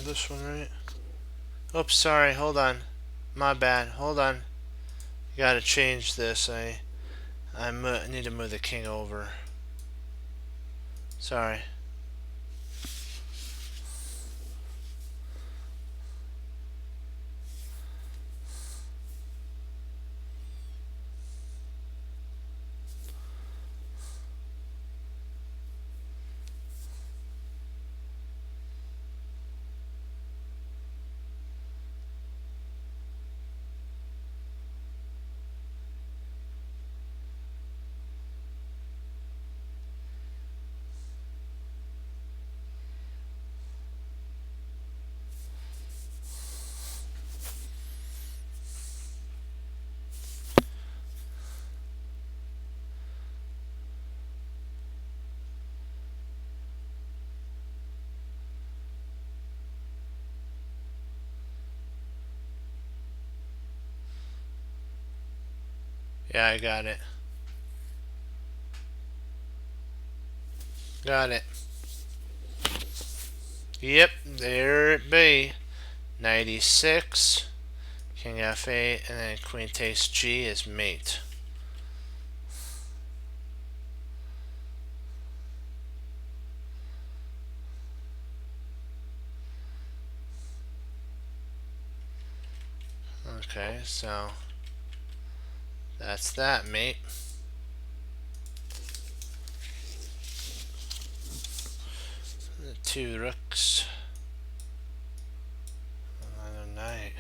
have this one right? Oops, sorry, hold on. My bad, hold on. You gotta change this. I need to move the king over. Sorry. Yeah, I got it. Got it. Yep, there it be. Knight e6, king f8, and then queen takes g is mate. Okay, so that's that, mate. The two rooks. Another knight.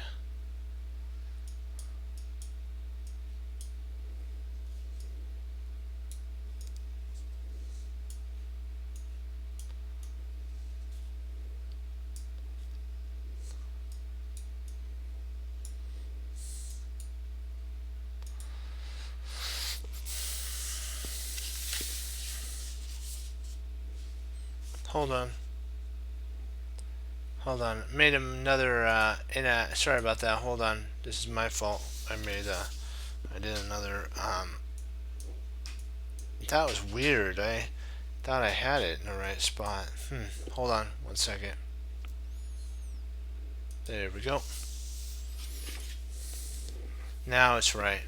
Hold on. Hold on. Made another sorry about that. Hold on. This is my fault. I did another that was weird. I thought I had it in the right spot. Hold on 1 second. There we go. Now it's right.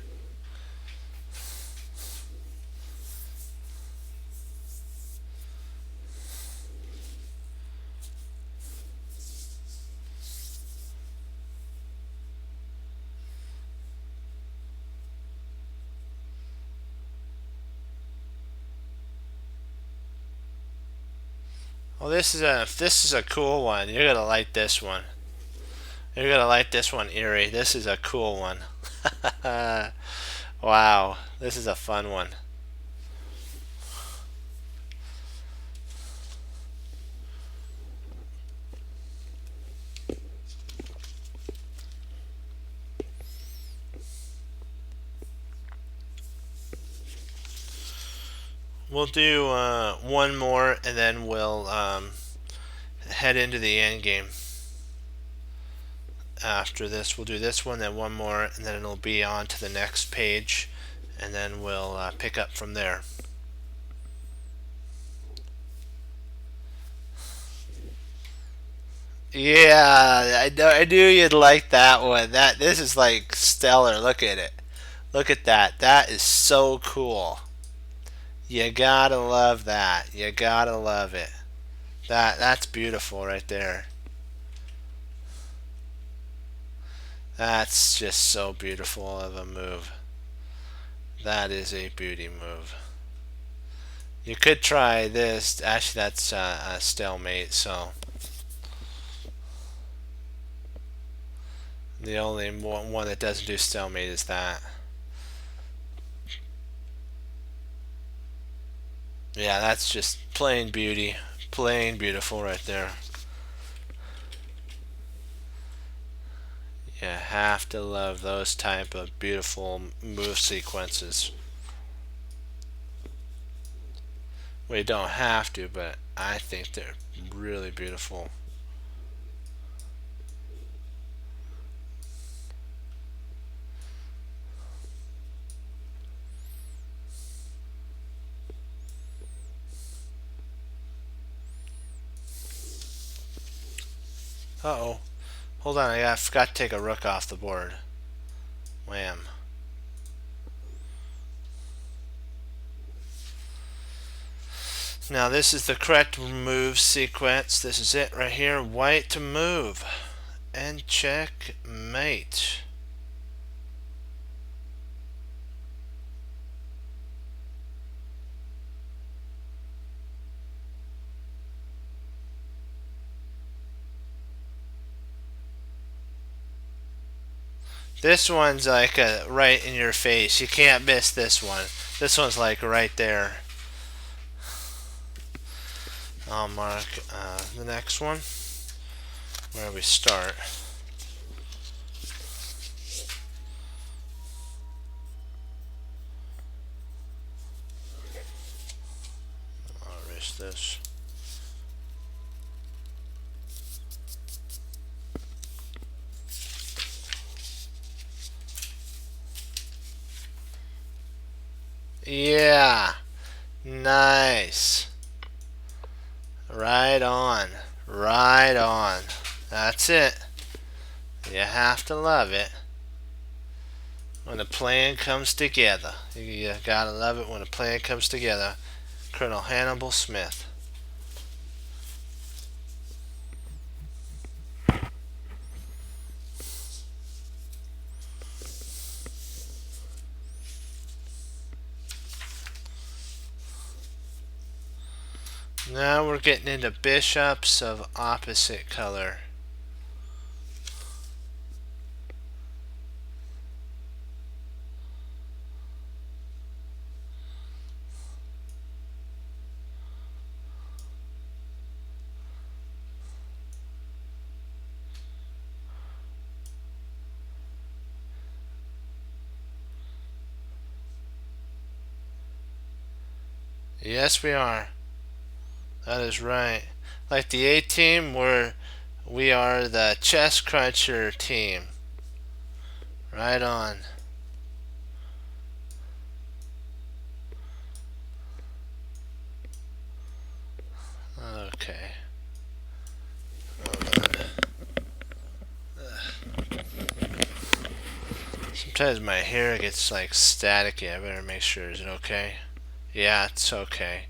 Well, this is a cool one. You're gonna like this one. You're gonna like this one, Erie. This is a cool one. Wow, this is a fun one. We'll do one more, and then we'll head into the end game. After this, we'll do this one, then one more, and then it'll be on to the next page, and then we'll pick up from there. Yeah, I knew you'd like that one. This is like stellar. Look at it. Look at that. That is so cool. You gotta love that. You gotta love it. That's beautiful right there. That's just so beautiful of a move. That is a beauty move. You could try this. Actually, that's a stalemate, so the only one that doesn't do stalemate is that. Yeah, that's just plain beauty. Plain beautiful right there. You have to love those type of beautiful move sequences. We don't have to, but I think they're really beautiful. Uh-oh. Hold on, I forgot to take a rook off the board. Wham. Now this is the correct move sequence. This is it right here. White to move. And checkmate. This one's like right in your face. You can't miss this one. This one's like right there. I'll mark the next one where we start. I'll erase this. Yeah, nice. Right on, right on. That's it. You have to love it when a plan comes together. You gotta love it when a plan comes together. Colonel Hannibal Smith. Now we're getting into bishops of opposite color. Yes, we are. That is right. Like the A team, we are the chess cruncher team. Right on. Okay. Sometimes my hair gets like staticky. I better make sure. Is it okay? Yeah, it's okay.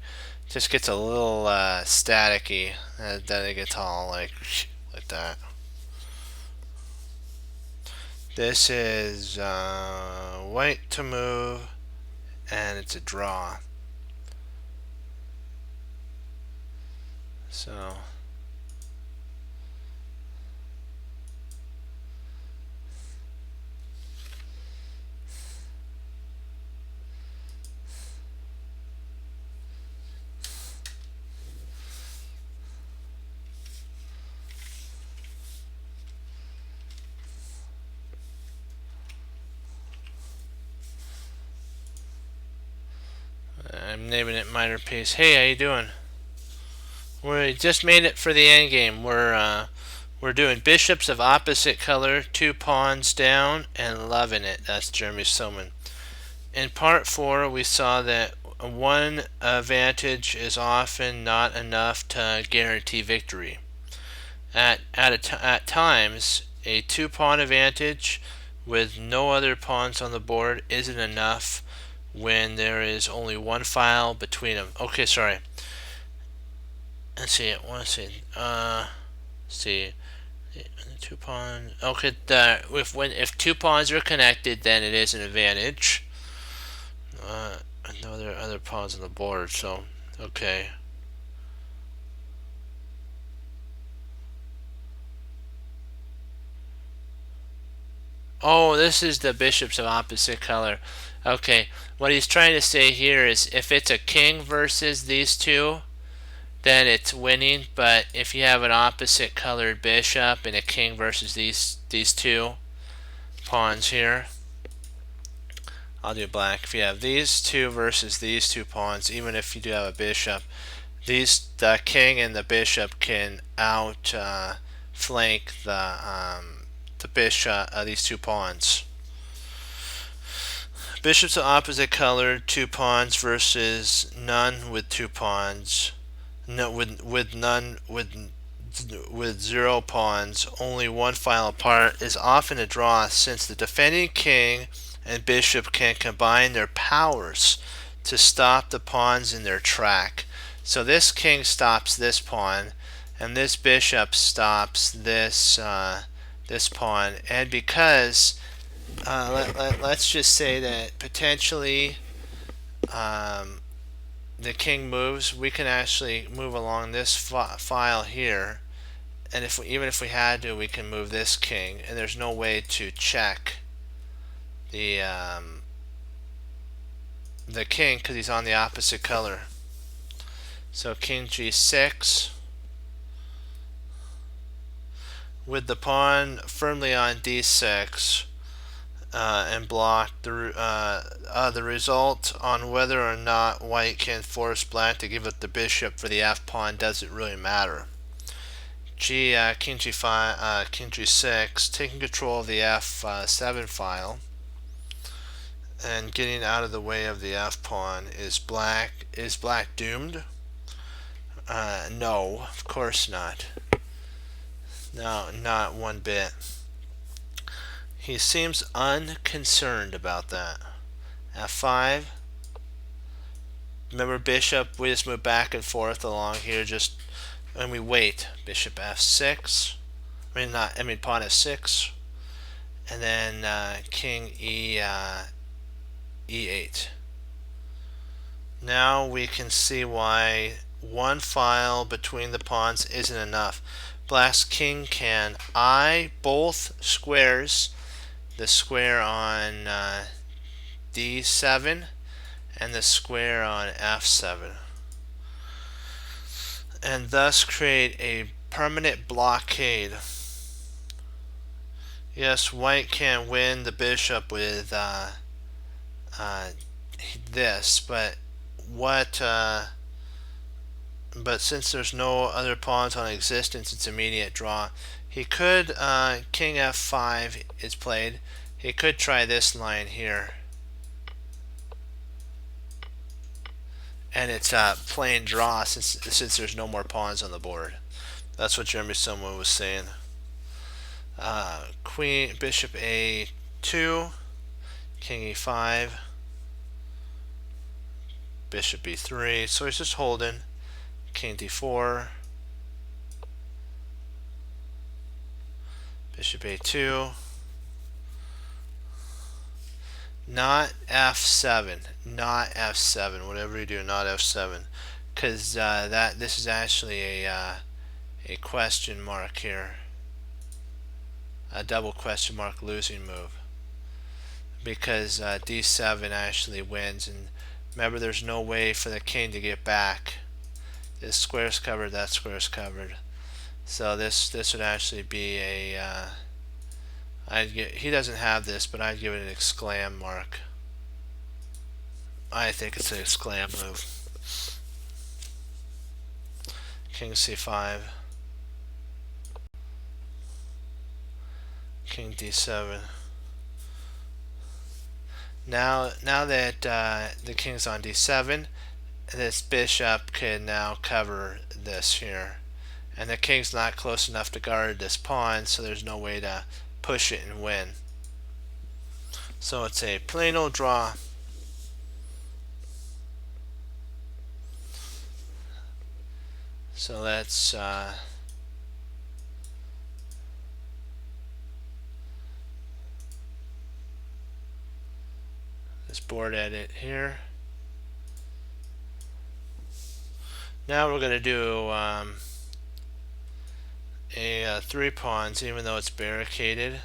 Just gets a little staticky. Then it gets all like that. This is white to move, and it's a draw. So I'm naming it minor piece. Hey, how you doing? We just made it for the end game. We're doing bishops of opposite color, 2 pawns down, and loving it. That's Jeremy Silman. In part 4, we saw that one advantage is often not enough to guarantee victory. At times, a 2-pawn advantage with no other pawns on the board isn't enough when there is only one file between them. Okay, sorry. Let's see. See. 2 pawn. Okay, if 2 pawns are connected, then it is an advantage. I know there are other pawns on the board, so okay. Oh, this is the bishops of opposite color. Okay, what he's trying to say here is if it's a king versus these two, then it's winning. But if you have an opposite colored bishop and a king versus these two pawns here, I'll do black. If you have these two versus these 2 pawns, even if you do have a bishop, the king and the bishop can flank the bishop, these 2 pawns. Bishops of opposite color, 2 pawns versus none with 2 pawns. No, with none with with 0 pawns, only one file apart, is often a draw since the defending king and bishop can combine their powers to stop the pawns in their track. So this king stops this pawn, and this bishop stops this this pawn. And because let's just say that potentially the king moves, we can actually move along this file here, and even if we had to, we can move this king, and there's no way to check the king because he's on the opposite color. So king g6 with the pawn firmly on d6 and block the result on whether or not white can force black to give up the bishop for the f pawn doesn't really matter. King g5, king g6, taking control of the f7 file and getting out of the way of the f pawn. Is black doomed? No, of course not. No, not one bit. He seems unconcerned about that. f5. Remember, bishop, we just move back and forth along here, just and we wait. Bishop f6. Pawn f6, and then king e8. Now we can see why one file between the pawns isn't enough. Black's king can eye both squares, the square on d7 and the square on f7, and thus create a permanent blockade. Yes, white can win the bishop with this, but since there's no other pawns on existence, it's immediate draw. He could king f5 is played. He could try this line here, and it's plain draw since there's no more pawns on the board. That's what Jeremy Somo was saying. Bishop a2, king e5, bishop b3. So he's just holding. King d4, bishop a2, not f7, not f7. Whatever you do, not f7, because this is actually a question mark here, a double question mark losing move, because d7 actually wins. And remember, there's no way for the king to get back. This square's covered, that square's covered. So this would actually be a he doesn't have this, but I'd give it an exclam mark. I think it's an exclam move. King c5, king d7. Now that the king's on d7, this bishop can now cover this here, and the king's not close enough to guard this pawn, so there's no way to push it and win. So it's a plain old draw. So let's this board edit here. Now we're going to do a 3 pawns, even though it's barricaded.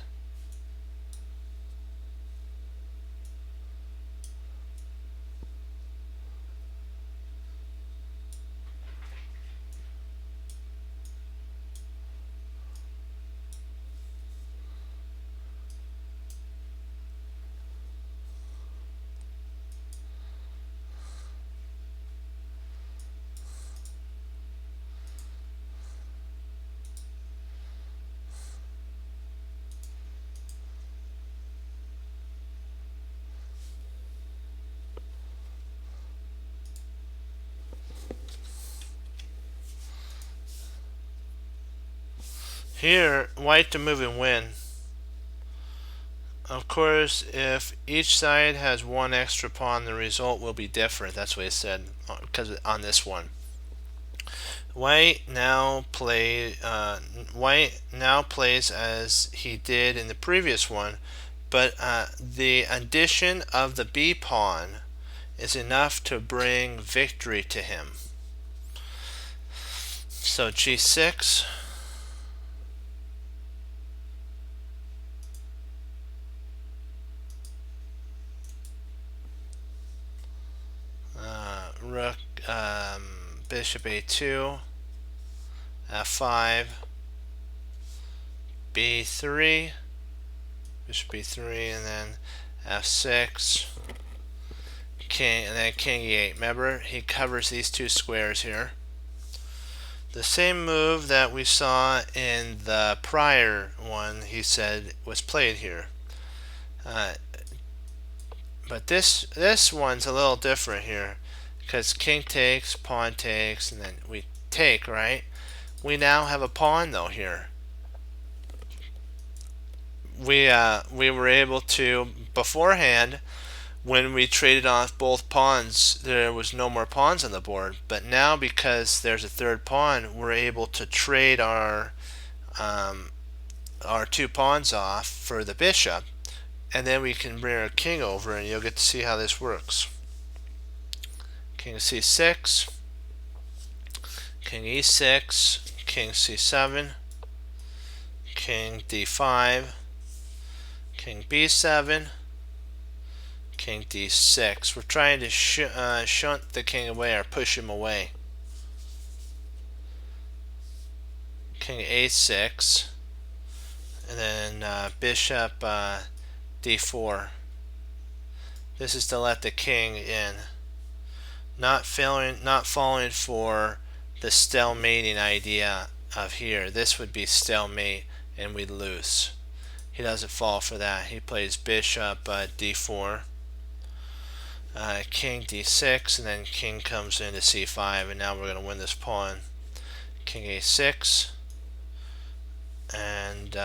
Here, white to move and win. Of course, if each side has one extra pawn, the result will be different. That's what it said, because on this one. White now plays as he did in the previous one, but the addition of the b pawn is enough to bring victory to him. So g6. Rook, bishop a2, f5, b3, bishop b3, and then f6, king, and then king e8. Remember, he covers these two squares here. The same move that we saw in the prior one, he said, was played here. But this one's a little different here, because king takes, pawn takes, and then we take, right? We now have a pawn though here. We were able to, beforehand, when we traded off both pawns, there was no more pawns on the board. But now, because there's a third pawn, we're able to trade our two pawns off for the bishop, and then we can bring our king over, and you'll get to see how this works. King c6, king e6, king c7, king d5, king b7, king d6. We're trying to shunt the king away or push him away. King a6, and then bishop d4. This is to let the king in. Not falling for the stalemating idea of here. This would be stalemate and we'd lose. He doesn't fall for that. He plays bishop d4, king d6, and then king comes into c5, and now we're going to win this pawn. King a6, and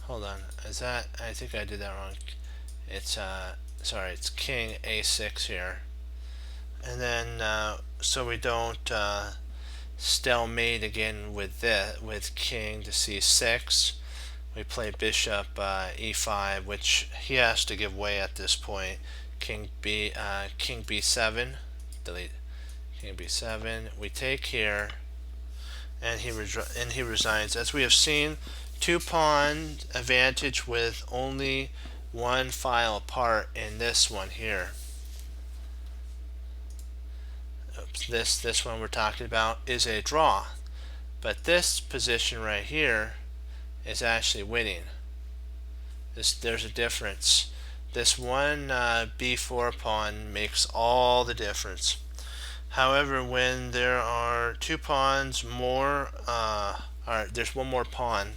hold on, is that, I think I did that wrong. It's sorry, it's king a6 here, and then so we don't stalemate again with king to c6, we play bishop e5, which he has to give way at this point. King b7, delete, king b7, we take here, and he resigns. As we have seen, two pawn advantage with only one file apart in this one here. Oops, this one we're talking about is a draw, but this position right here is actually winning. There's a difference. This one b4 pawn makes all the difference. However, when there are two pawns more, there's one more pawn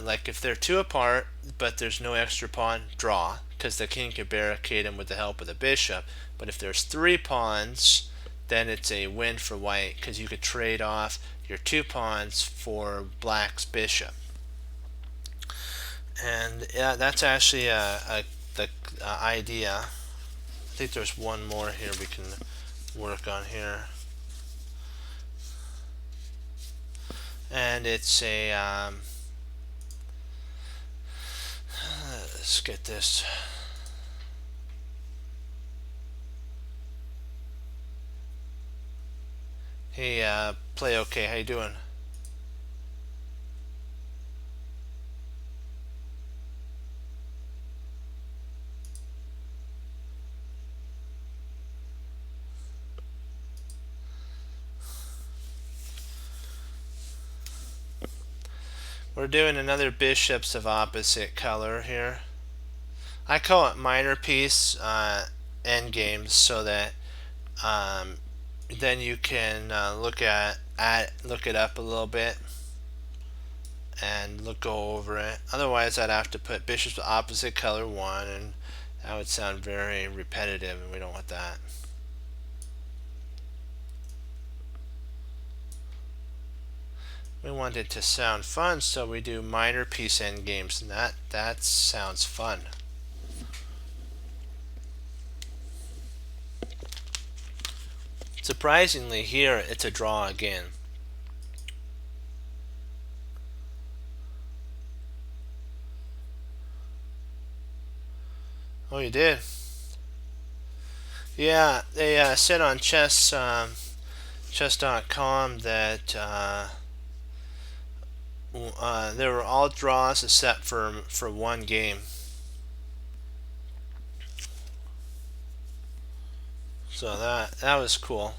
like if they're two apart but there's no extra pawn, draw, because the king can barricade him with the help of the bishop. But if there's three pawns, then it's a win for white, because you could trade off your two pawns for black's bishop. And yeah, that's actually the idea. I think there's one more here we can work on here, and it's a let's get this. Hey, play okay, how you doing? We're doing another bishops of opposite color here. I call it minor piece endgames, so that then you can look it up a little bit and go over it. Otherwise, I'd have to put bishops of opposite color 1 and That would sound very repetitive, and we don't want that. We want it to sound fun, so we do minor piece endgames, and that sounds fun. Surprisingly, here it's a draw again. Oh, you did? Yeah, they said on chess.com that there were all draws except for one game. So that was cool.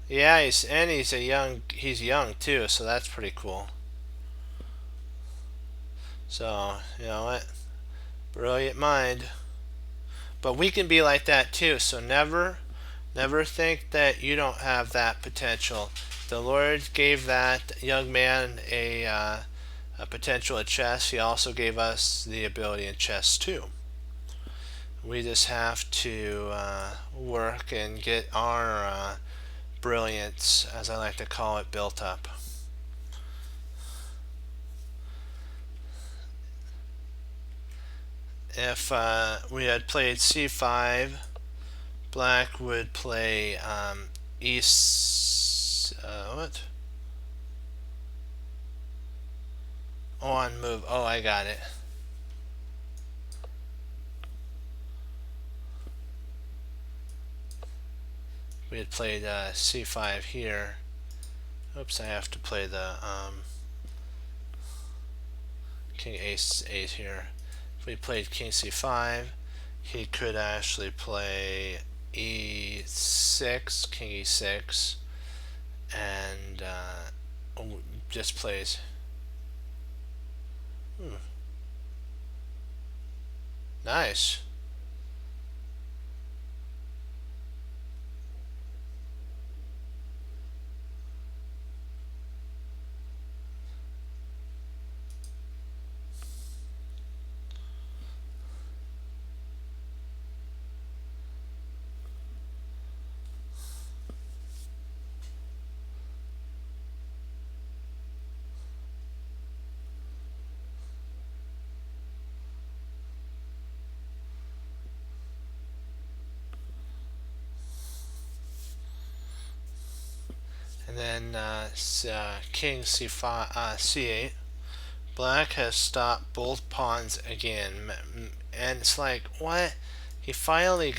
Yeah, he's young too, so that's pretty cool. So, you know what? Brilliant mind. But we can be like that too. So never think that you don't have that potential. The Lord gave that young man a potential at chess. He also gave us the ability in chess too. We just have to work and get our brilliance, as I like to call it, built up. If we had played c5, black would play what? On move. Oh, I got it. We had played c5 here. Oops, I have to play the king a8 here. If we played king c5, he could actually play e6, king e6, and just plays. Nice. And then king c5, c8. Black has stopped both pawns again, and it's like, what? He finally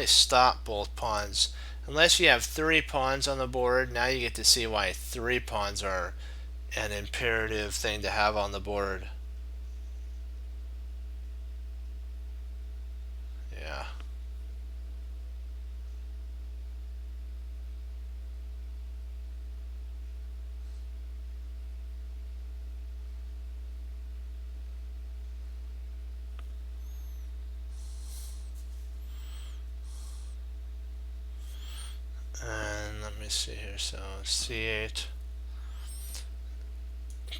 stopped both pawns. Unless you have 3 pawns on the board, now you get to see why 3 pawns are an imperative thing to have on the board. Yeah. And let me see here. So c8.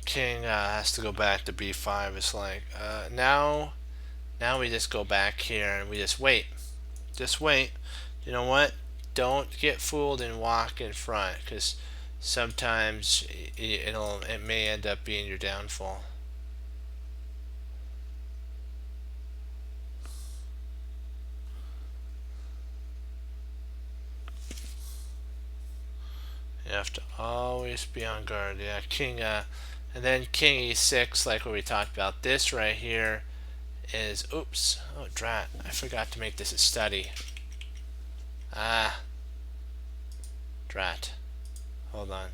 King has to go back to b5. It's like now we just go back here and we just wait. Just wait. You know what? Don't get fooled and walk in front, because sometimes it may end up being your downfall. You have to always be on guard. Yeah, king and then king e6, like what we talked about. This right here is, oops, oh drat, I forgot to make this a study. Drat. Hold on.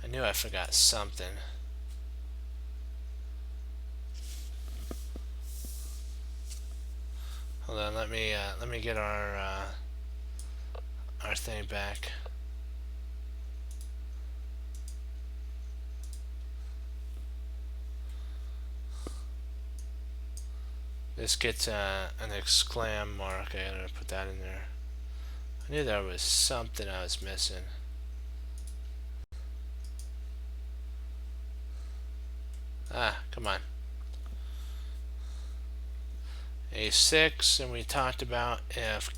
I knew I forgot something. Hold on, let me get our thing back. This gets an exclam mark. I gotta put that in there. I knew there was something I was missing. Ah, Come on. A6, and we talked about if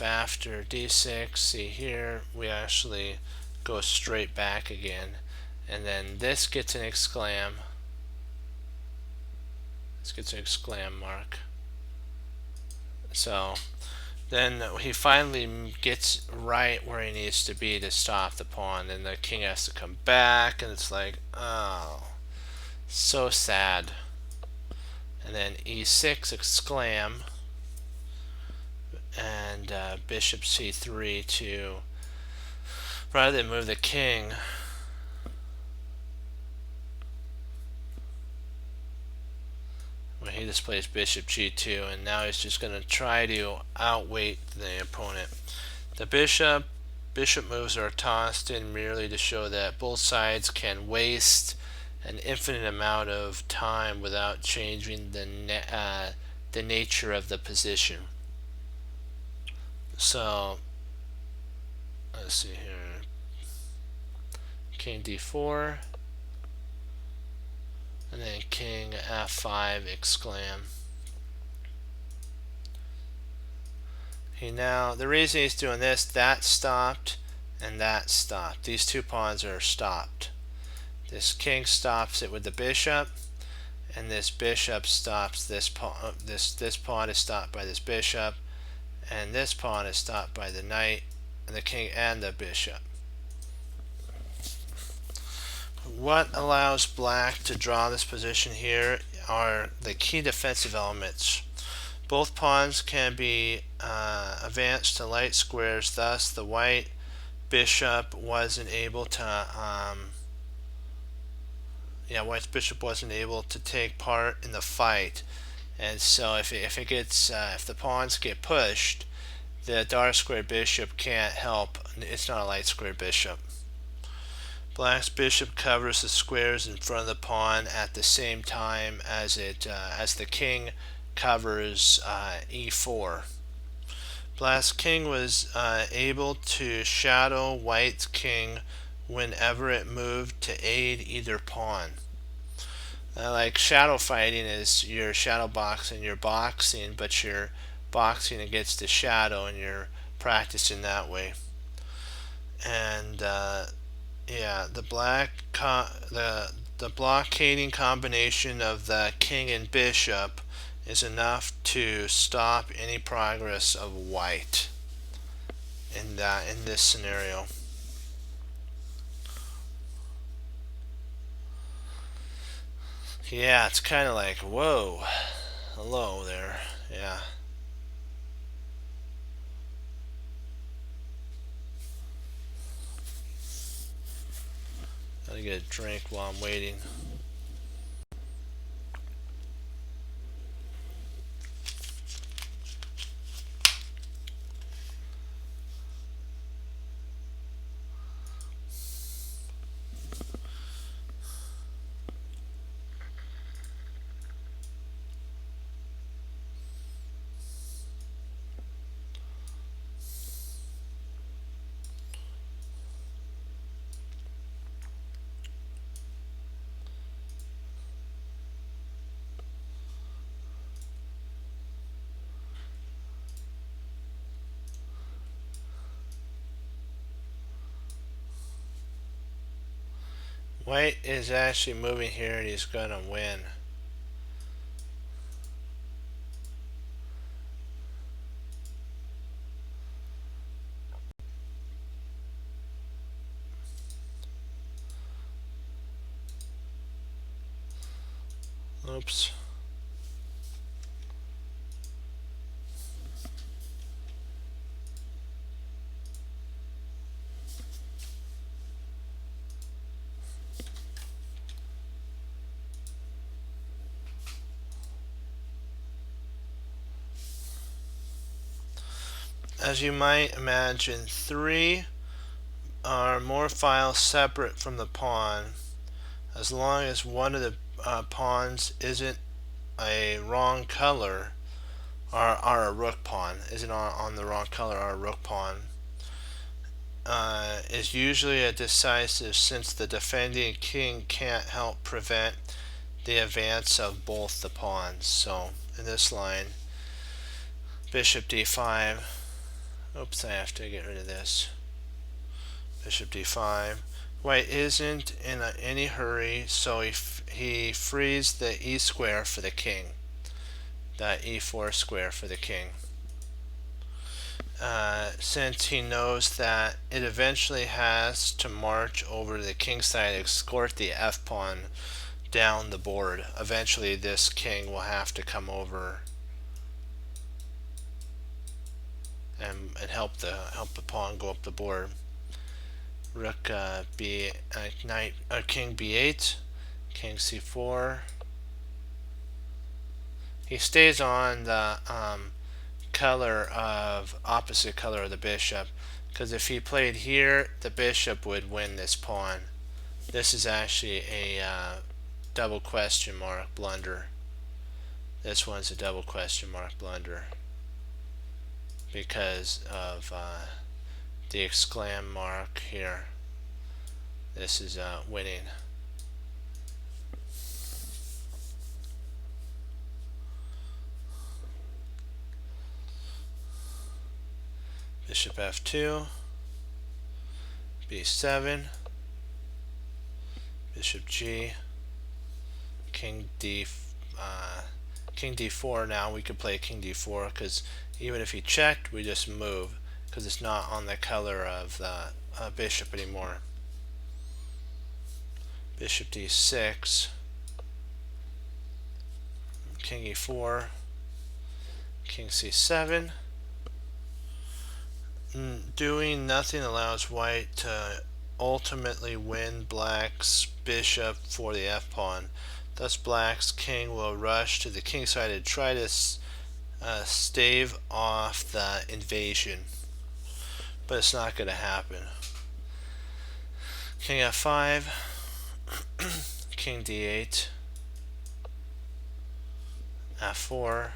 after D6, see here, we actually go straight back again, and then this gets an exclam. This gets an exclam mark. So then he finally gets right where he needs to be to stop the pawn, and the king has to come back, and it's like, oh, so sad. And then E6 exclam, and bishop C3 to, rather than move the king, well, he displays bishop G2, and now he's just going to try to outweight the opponent. The bishop moves are tossed in merely to show that both sides can waste an infinite amount of time without changing the nature of the position. So let's see here. King D4, and then king F5 exclam. Now the reason he's doing this, that stopped and that stopped. These two pawns are stopped. This king stops it with the bishop, and this bishop stops this pawn. This pawn is stopped by this bishop, and this pawn is stopped by the knight and the king and the bishop. What allows black to draw this position here are the key defensive elements. Both pawns can be advanced to light squares, thus the white bishop wasn't able to white's bishop wasn't able to take part in the fight, and so if the pawns get pushed, the dark square bishop can't help. It's not a light square bishop. Black's bishop covers the squares in front of the pawn at the same time as the king covers E4. Black's king was able to shadow white's king whenever it moved to aid either pawn. Like shadow fighting is you're shadow boxing, you're boxing, but you're boxing against the shadow, and you're practicing that way. And the blockading combination of the king and bishop is enough to stop any progress of white in this scenario. Yeah, it's kind of like, whoa, hello there. Yeah. Gotta get a drink while I'm waiting. White is actually moving here, and he's gonna win. Oops. As you might imagine, 3 or more files separate from the pawn, as long as one of the pawns isn't a wrong color, or a rook pawn, isn't on the wrong color, or a rook pawn, is usually a decisive, since the defending king can't help prevent the advance of both the pawns. So in this line, bishop d5. Oops, I have to get rid of this. Bishop d5. White isn't in any hurry, so he frees the e square for the king. That e4 square for the king. Since he knows that it eventually has to march over to the king side and escort the f pawn down the board. Eventually this king will have to come over and help the pawn go up the board. Rook king b8, king c4. He stays on the opposite color of the bishop, because if he played here, the bishop would win this pawn. This is actually a double question mark blunder. This one's a double question mark blunder because of the exclam mark here. This is winning. Bishop f2, b7, bishop g, king d4. Now we could play king d4, because even if he checked, we just move, because it's not on the color of the bishop anymore. Bishop d6, king e4, king c7. Doing nothing allows white to ultimately win black's bishop for the f-pawn. Thus black's king will rush to the king side and try to stave off the invasion, but it's not going to happen. King f5, king d8, f4.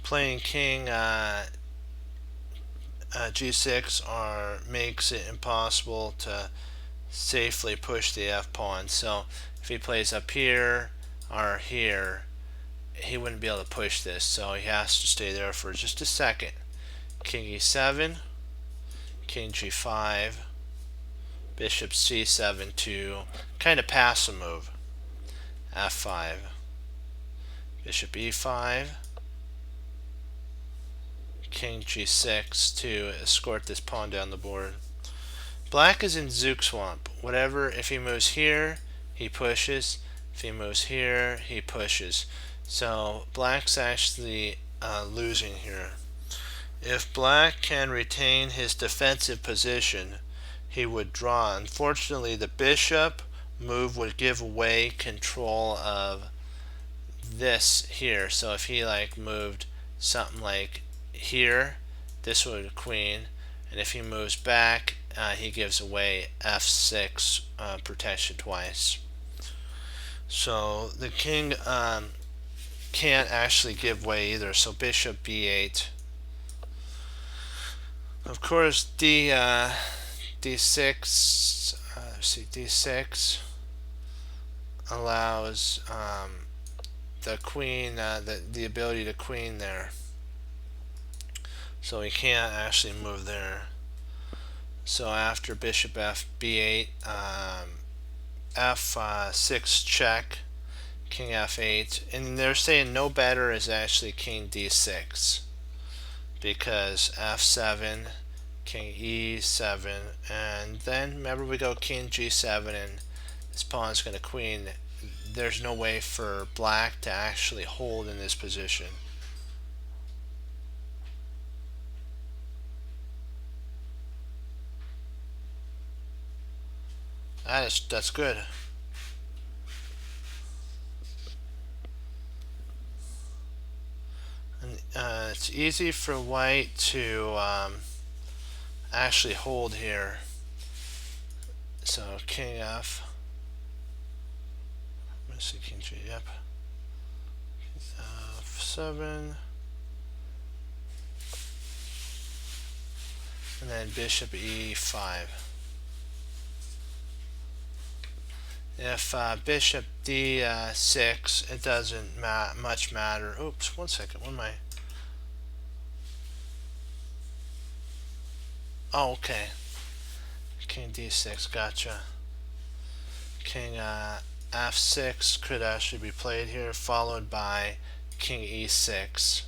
Playing king g6 makes it impossible to safely push the f-pawn. So if he plays up here or here, he wouldn't be able to push this, so he has to stay there for just a second. King e7, king g5, bishop c7 to kind of pass a move. f5, bishop e5, king g6 to escort this pawn down the board. Black is in Zugzwang. Whatever, if he moves here, he pushes. If he moves here, he pushes. So black's actually losing here. If black can retain his defensive position, he would draw. Unfortunately, the bishop move would give away control of this here. So if he moved something like here, this would queen, and if he moves back, he gives away f6 protection twice. So the king can't actually give way either. So bishop b8. Of course, d6. D6 allows the queen the ability to queen there. So he can't actually move there. So after bishop b8, f6 check, king f8, and they're saying no better is actually king d6, because f7, king e7, and then remember we go king g7, and this pawn's going to queen. There's no way for black to actually hold in this position. That's good. And, it's easy for white to actually hold here. So king f. Let's see, king g. Yep. F7. and then bishop e5. If bishop d6, it doesn't much matter. Oops, one second. What am I? Oh, okay. King d6, gotcha. King f6 could actually be played here, followed by king e6.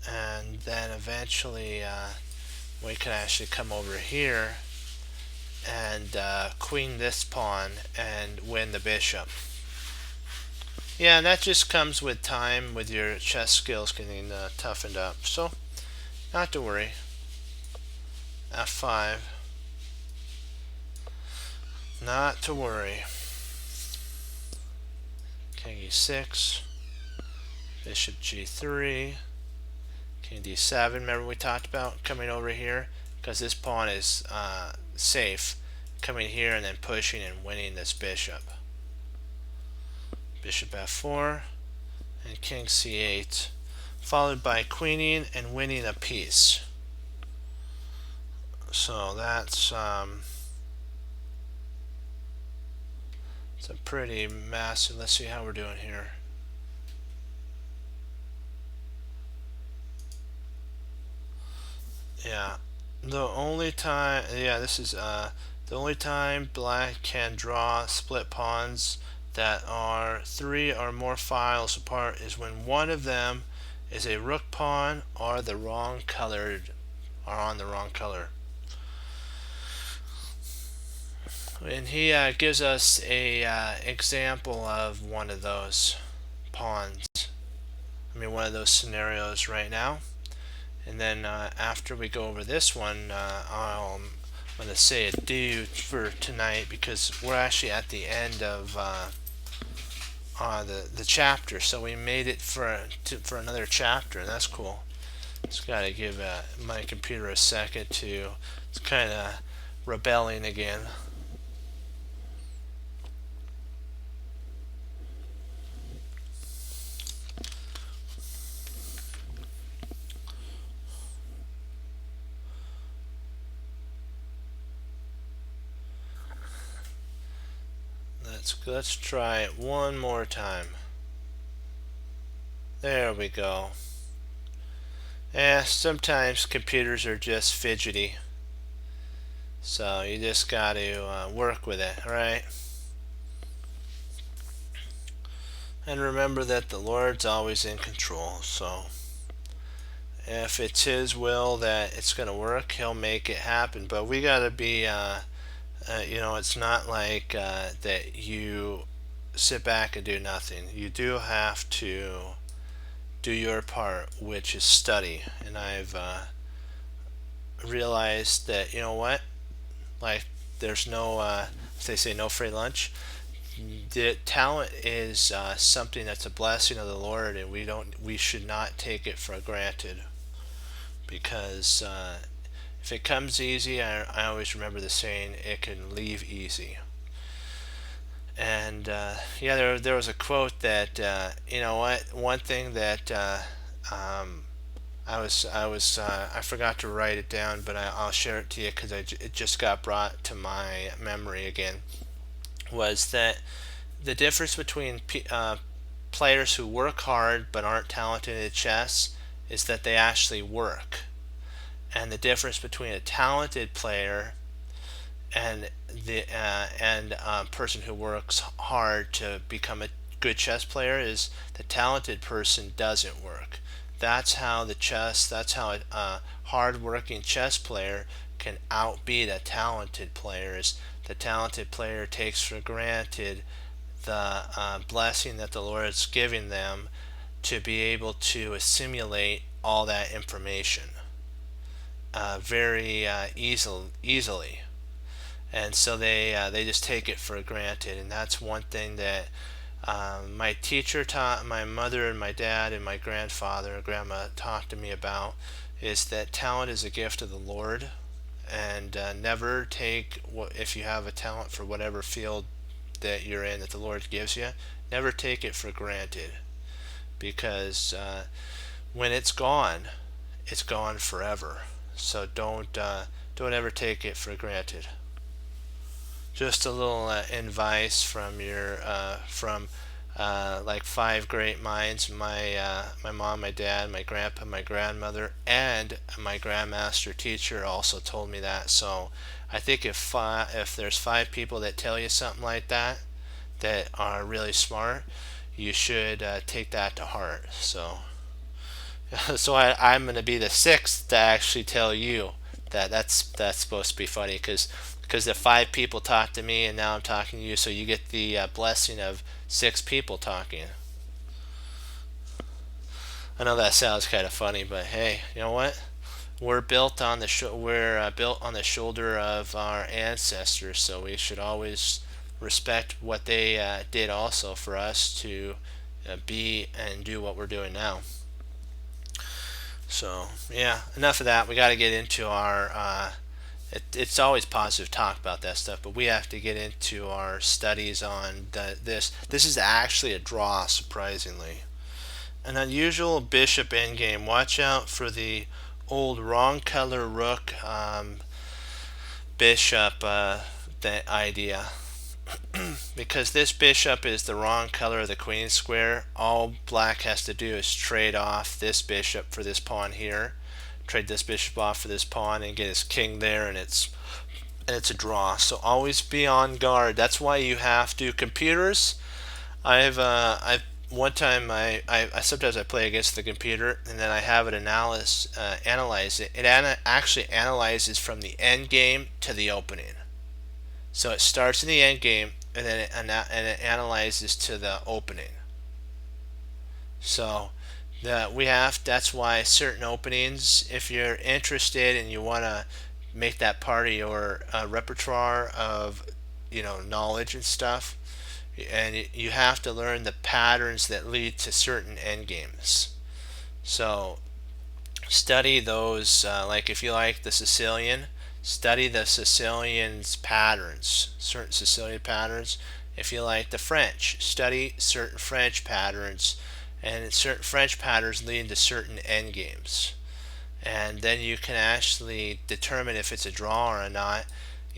And then eventually we can actually come over here and queen this pawn and win the bishop. Yeah, and that just comes with time, with your chess skills getting toughened up. So, not to worry. f5. Not to worry. King e6. Bishop g3. King d7. Remember we talked about coming over here? Because this pawn is safe. Coming here and then pushing and winning this bishop. Bishop f4 and king c8, followed by queening and winning a piece. So that's it's a pretty massive. Let's see how we're doing here. Yeah, the only time, this is the only time black can draw split pawns that are 3 or more files apart is when one of them is a rook pawn or the wrong colored, or on the wrong color. And he gives us a example of one of those pawns. One of those scenarios right now. And then after we go over this one, I'm going to say adieu for tonight, because we're actually at the end of the chapter. So we made it for another chapter, and that's cool. Just got to give my computer a second to, it's kind of rebelling again. Let's try it one more time. There we go. Sometimes computers are just fidgety, so you just got to work with it, right? And remember that the Lord's always in control, so if it's His will that it's going to work, He'll make it happen. But we got to be it's not like that you sit back and do nothing. You do have to do your part, which is study. And I've realized that, you know what, like, there's no they say no free lunch. The talent is something that's a blessing of the Lord, and we should not take it for granted, because if it comes easy, I always remember the saying, it can leave easy. And there was a quote that one thing that I forgot to write it down, but I'll share it to you because it just got brought to my memory again. Was that the difference between players who work hard but aren't talented at chess is that they actually work. And the difference between a talented player and a person who works hard to become a good chess player is the talented person doesn't work. That's how a hard-working chess player can outbeat a talented player. Is the talented player takes for granted the blessing that the Lord is giving them to be able to assimilate all that information very easily, and so they just take it for granted. And that's one thing that my teacher taught, my mother and my dad and my grandfather and grandma talked to me about, is that talent is a gift of the Lord, and never take if you have a talent for whatever field that you're in that the Lord gives you, never take it for granted, because when it's gone, it's gone forever. So don't ever take it for granted. Just a little advice from your from like five great minds: my mom, my dad, my grandpa, my grandmother, and my grandmaster teacher also told me that. So I think if there's five people that tell you something like that that are really smart, you should take that to heart. So so I'm going to be the sixth to actually tell you that that's supposed to be funny because the five people talked to me and now I'm talking to you, so you get the blessing of six people talking. I know that sounds kind of funny, but hey, you know what? We're built on we're built on the shoulder of our ancestors, so we should always respect what they did also for us to be and do what we're doing now. So yeah, enough of that. We got to get into our. It's always positive talk about that stuff, but we have to get into our studies on this. This is actually a draw, surprisingly. An unusual bishop endgame. Watch out for the old wrong color rook bishop that idea. Because this bishop is the wrong color of the queen square, all black has to do is trade off this bishop for this pawn here, trade this bishop off for this pawn, and get his king there, and it's a draw. So always be on guard. That's why you have to computers. I've one time I sometimes I play against the computer and then I have it analyze it. It actually analyzes from the end game to the opening. So it starts in the end game and then it analyzes to the opening. So that's why certain openings, if you're interested and you want to make that part of your repertoire of knowledge and stuff, and you have to learn the patterns that lead to certain end games. So study those. Like if you like the Sicilian, study the Sicilian's patterns, certain Sicilian patterns. If you like the French, study certain French patterns, and certain French patterns lead to certain end games. And then you can actually determine if it's a draw or not.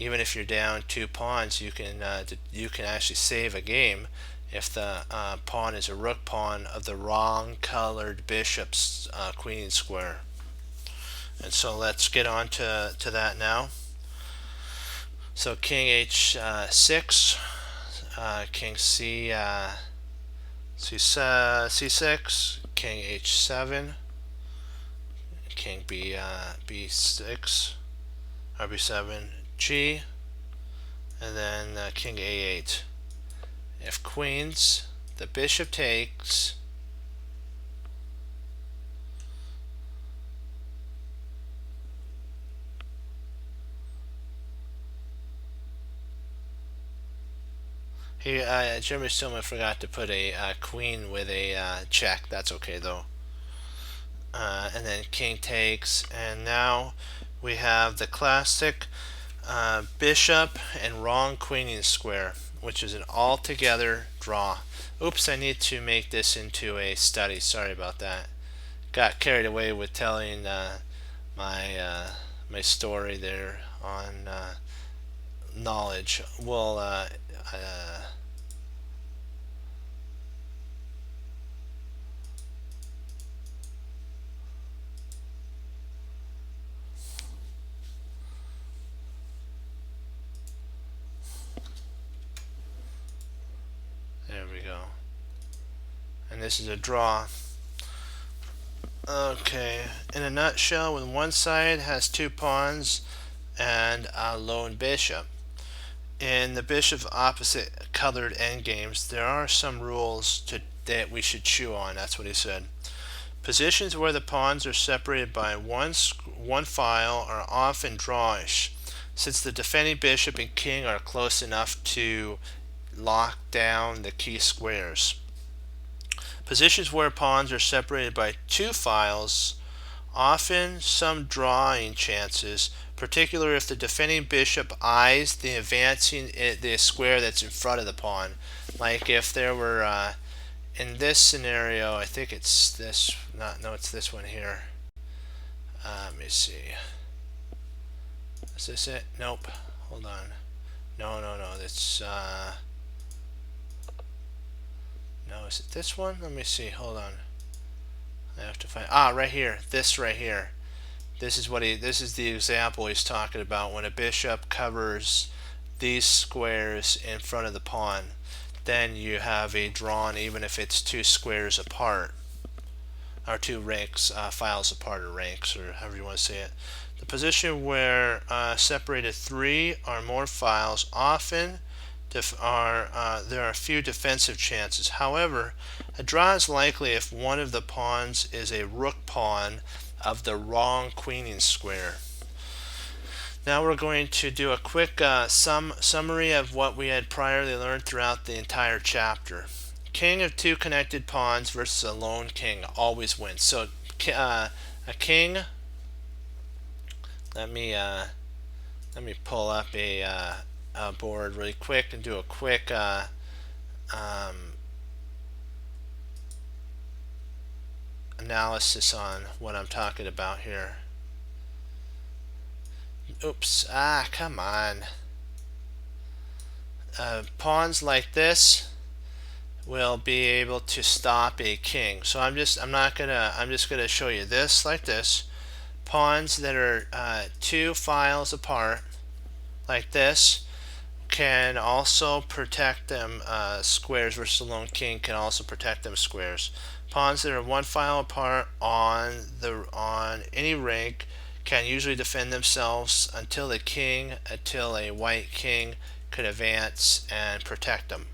Even if you're down 2 pawns, you can actually save a game if the pawn is a rook pawn of the wrong colored bishop's queen square. And so let's get on to that now. So king h6, king c6, king h7, king b6, or b7, g, and then king a8. If queens, the bishop takes. Here, Jeremy Stillman forgot to put a queen with a check. That's okay though. And then king takes, and now we have the classic bishop and wrong queening square, which is an altogether draw. Oops, I need to make this into a study. Sorry about that. Got carried away with telling my story there on knowledge. There we go. And this is a draw. Okay, in a nutshell, when one side has 2 pawns and a lone bishop, in the bishop opposite colored endgames, there are some rules that we should chew on. That's what he said. Positions where the pawns are separated by one file are often drawish, since the defending bishop and king are close enough to lock down the key squares. Positions where pawns are separated by 2 files, often some drawing chances, particularly if the defending bishop eyes the square that's in front of the pawn. Like if there were in this scenario, I think it's this. No, it's this one here. Let me see. Is this it? Nope. Hold on. No. That's no. Is it this one? Let me see. Hold on. I have to find. Right here. This right here. This is what This is the example he's talking about when a bishop covers these squares in front of the pawn. Then you have a drawn, even if it's 2 squares apart, or 2 ranks, files apart, or ranks, or however you want to say it. The position where separated 3 or more files often there are few defensive chances. However, a draw is likely if one of the pawns is a rook pawn of the wrong queening square. Now we're going to do a quick summary of what we had priorly learned throughout the entire chapter. King of 2 connected pawns versus a lone king always wins. So a king. Let me pull up a board really quick and do a quick analysis on what I'm talking about here. Oops, come on. Pawns like this will be able to stop a king. So I'm just gonna show you this like this. Pawns that are 2 files apart like this can also protect them squares versus a lone king can also protect them squares. Pawns that are 1 file apart on any rank can usually defend themselves until a white king could advance and protect them.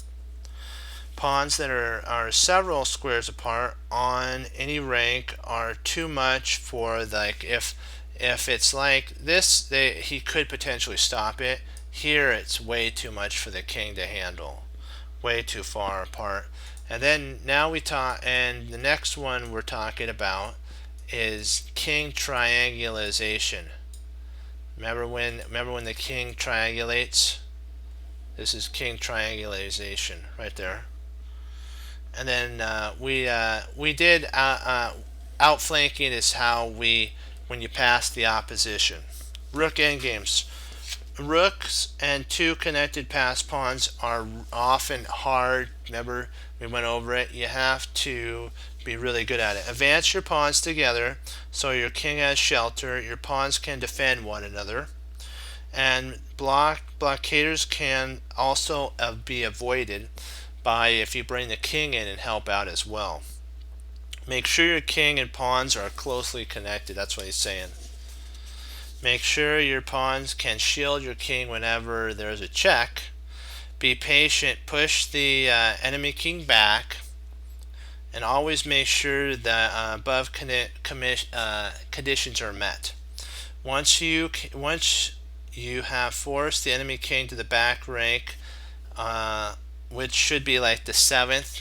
Pawns that are several squares apart on any rank are too much for, like, if it's like this, he could potentially stop it. Here it's way too much for the king to handle, way too far apart. And then now and the next one we're talking about is king triangulation. Remember when the king triangulates? This is king triangulation right there. And then we did outflanking is how when you pass the opposition. Rook endgames. Rooks and 2 connected pass pawns are often hard. Remember, we went over it. You have to be really good at it. Advance your pawns together so your king has shelter. Your pawns can defend one another. And blockaders can also be avoided by if you bring the king in and help out as well. Make sure your king and pawns are closely connected. That's what he's saying. Make sure your pawns can shield your king whenever there's a check. Be patient. Push the enemy king back. And always make sure that above conditions are met. Once you have forced the enemy king to the back rank, which should be like the 7th,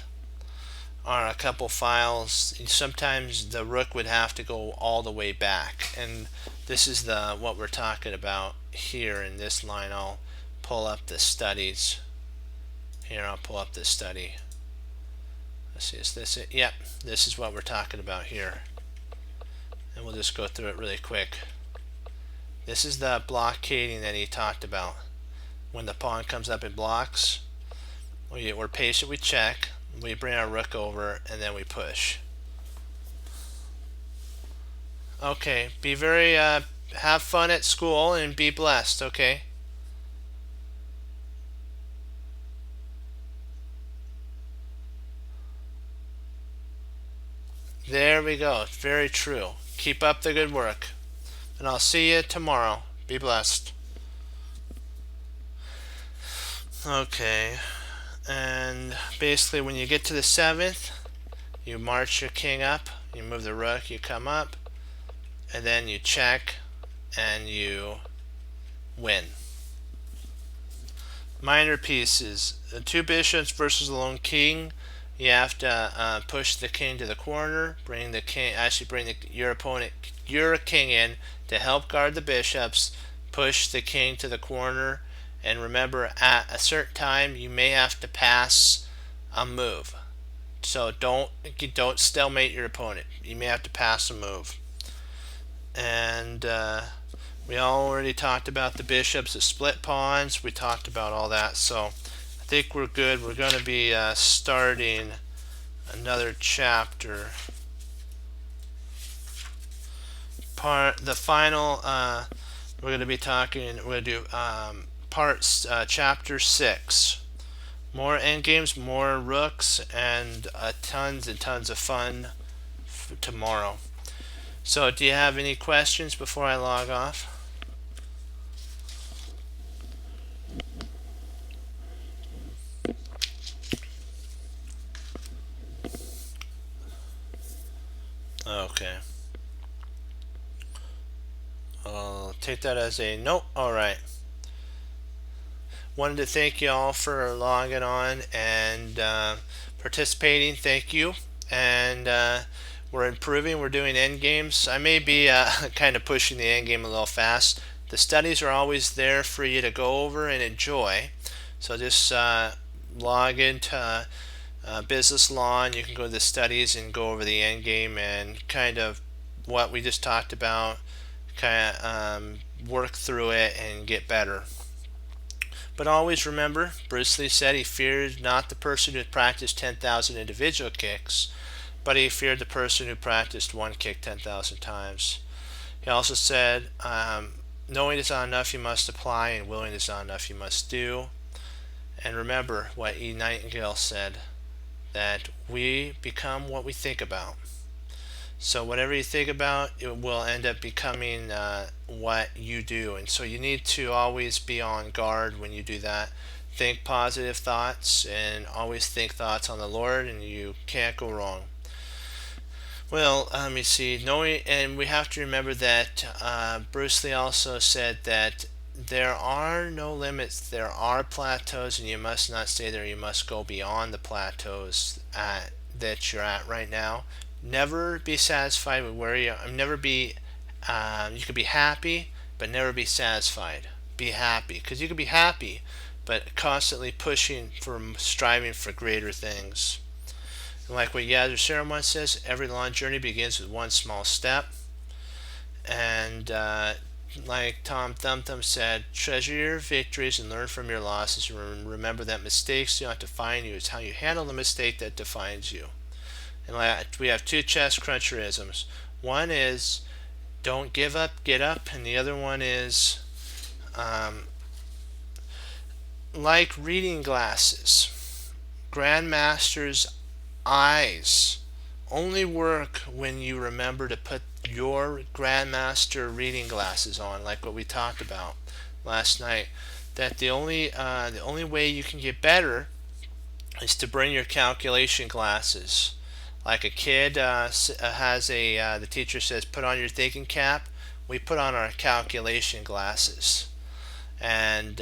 or a couple files, sometimes the rook would have to go all the way back, and this is what we're talking about here in this line. I'll pull up the studies here. I'll pull up this study. Let's see, is this it? Yep, this is what we're talking about here, and we'll just go through it really quick. This is the blockading that he talked about. When the pawn comes up and blocks, we're patient, we check, we bring our rook over, and then we push. Okay, be very, have fun at school and be blessed, okay? There we go, very true. Keep up the good work. And I'll see you tomorrow. Be blessed. Okay, and basically when you get to the 7th, you march your king up, you move the rook, you come up, and then you check and you win. Minor pieces. 2 bishops versus a lone king. You have to push the king to the corner, bring your king in to help guard the bishops, push the king to the corner, and remember at a certain time you may have to pass a move. So don't stalemate your opponent. You may have to pass a move. And we already talked about the bishops, the split pawns. We talked about all that. So I think we're good. We're going to be starting another chapter. The final, we're going to be talking, we're going to do parts, chapter 6. More endgames, more rooks, and tons and tons of fun for tomorrow. So do you have any questions before I log off? Okay. I'll take that as a nope. Alright. Wanted to thank you all for logging on and participating. Thank you. And we're improving. We're doing end games. I may be kind of pushing the end game a little fast. The studies are always there for you to go over and enjoy. So just log into business law, and you can go to the studies and go over the end game and kind of what we just talked about. Kind of work through it and get better. But always remember, Bruce Lee said he feared not the person who practiced 10,000 individual kicks, but he feared the person who practiced one kick 10,000 times. He also said, knowing is not enough, you must apply, and willing is not enough, you must do. And remember what E. Nightingale said, that we become what we think about. So whatever you think about, it will end up becoming what you do. And so you need to always be on guard when you do that. Think positive thoughts and always think thoughts on the Lord, and you can't go wrong. Well, let me see. Knowing, and we have to remember that Bruce Lee also said that there are no limits. There are plateaus, and you must not stay there. You must go beyond the plateaus that you're at right now. Never be satisfied with where you are. Never be. You could be happy, but never be satisfied. Be happy, because you could be happy, but constantly pushing for, striving for greater things. And like what Yasser Seramon says, every long journey begins with one small step. And like Tom Thumb Thumb said, treasure your victories and learn from your losses. And remember that mistakes do not define you. It's how you handle the mistake that defines you. And we have two chest cruncherisms. One is don't give up, get up, and the other one is like reading glasses. Grandmaster's eyes only work when you remember to put your Grandmaster reading glasses on, like what we talked about last night. That the only way you can get better is to bring your calculation glasses. Like a kid has the teacher says, put on your thinking cap. We put on our calculation glasses. And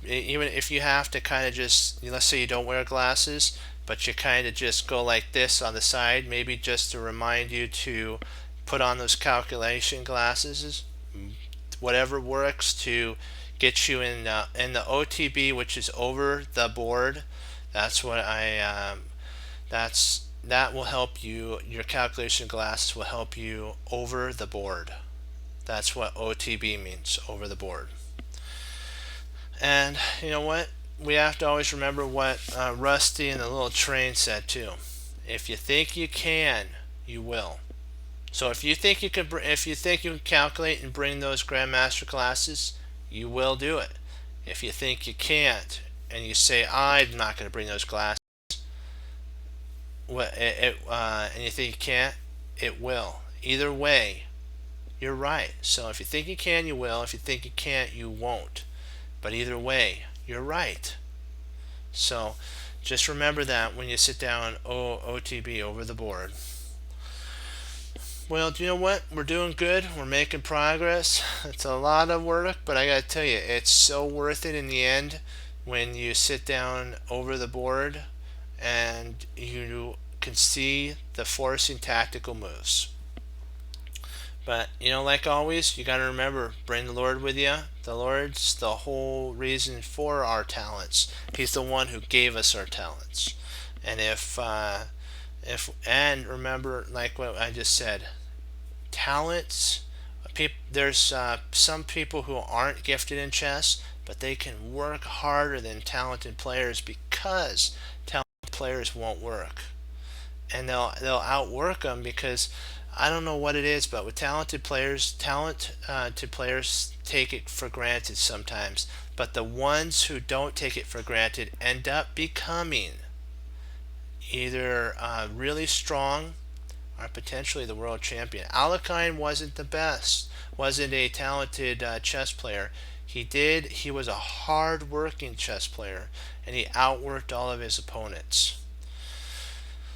even if you have to kind of just, let's say you don't wear glasses, but you kind of just go like this on the side, maybe just to remind you to put on those calculation glasses. Whatever works to get you in the OTB, which is over the board. That's what that will help you. Your calculation glasses will help you over the board. That's what OTB means, over the board. And you know what? We have to always remember what Rusty and the little train said too. If you think you can, you will. So if you think you can calculate and bring those Grandmaster classes, you will do it. If you think you can't, and you say I'm not going to bring those classes, and you think you can't, it will. Either way, you're right. So if you think you can, you will. If you think you can't, you won't. But either way, you're right. So just remember that when you sit down OTB, over the board. Well, do you know what? We're doing good. We're making progress. It's a lot of work, but I got to tell you, it's so worth it in the end when you sit down over the board and you can see the forcing tactical moves. But, like always, you got to remember, bring the Lord with you. The Lord's the whole reason for our talents. He's the one who gave us our talents. And and remember, like what I just said, talents. There's some people who aren't gifted in chess, but they can work harder than talented players because talented players won't work, and they'll outwork them because I don't know what it is, but with talented players take it for granted sometimes. But the ones who don't take it for granted end up becoming either really strong or potentially the world champion. Alekhine wasn't the best, wasn't a talented chess player. He was a hard-working chess player, and he outworked all of his opponents.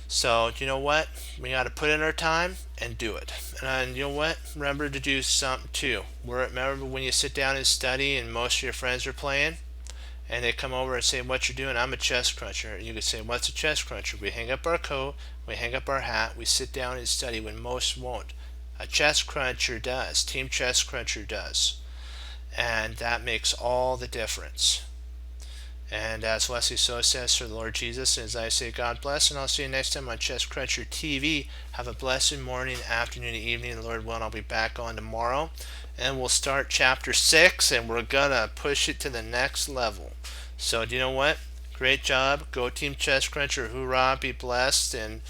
So, you know what? We got to put in our time and do it. And you know what? Remember to do something too. Remember when you sit down and study and most of your friends are playing and they come over and say, "What you're doing?" "I'm a chess cruncher." And you can say, "What's a chess cruncher?" We hang up our coat, we hang up our hat, we sit down and study when most won't. A chess cruncher does. Team Chess Cruncher does. And that makes all the difference. And as Leslie So says, for the Lord Jesus, and as I say, God bless, and I'll see you next time on Chess Cruncher TV. Have a blessed morning, afternoon, and evening. The Lord willing, I'll be back on tomorrow. And we'll start chapter 6, and we're going to push it to the next level. So, do you know what? Great job. Go Team Chess Cruncher. Hoorah. Be blessed. And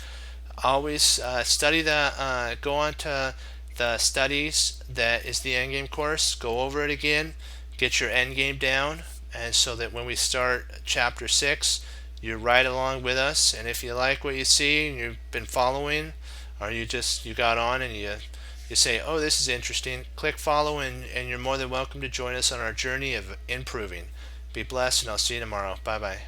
always study go on to the studies that is the endgame course. Go over it again. Get your endgame down. And so that when we start chapter 6, you're right along with us. And if you like what you see and you've been following, or you got on and you say, "Oh, this is interesting," click follow, and you're more than welcome to join us on our journey of improving. Be blessed, and I'll see you tomorrow. Bye bye.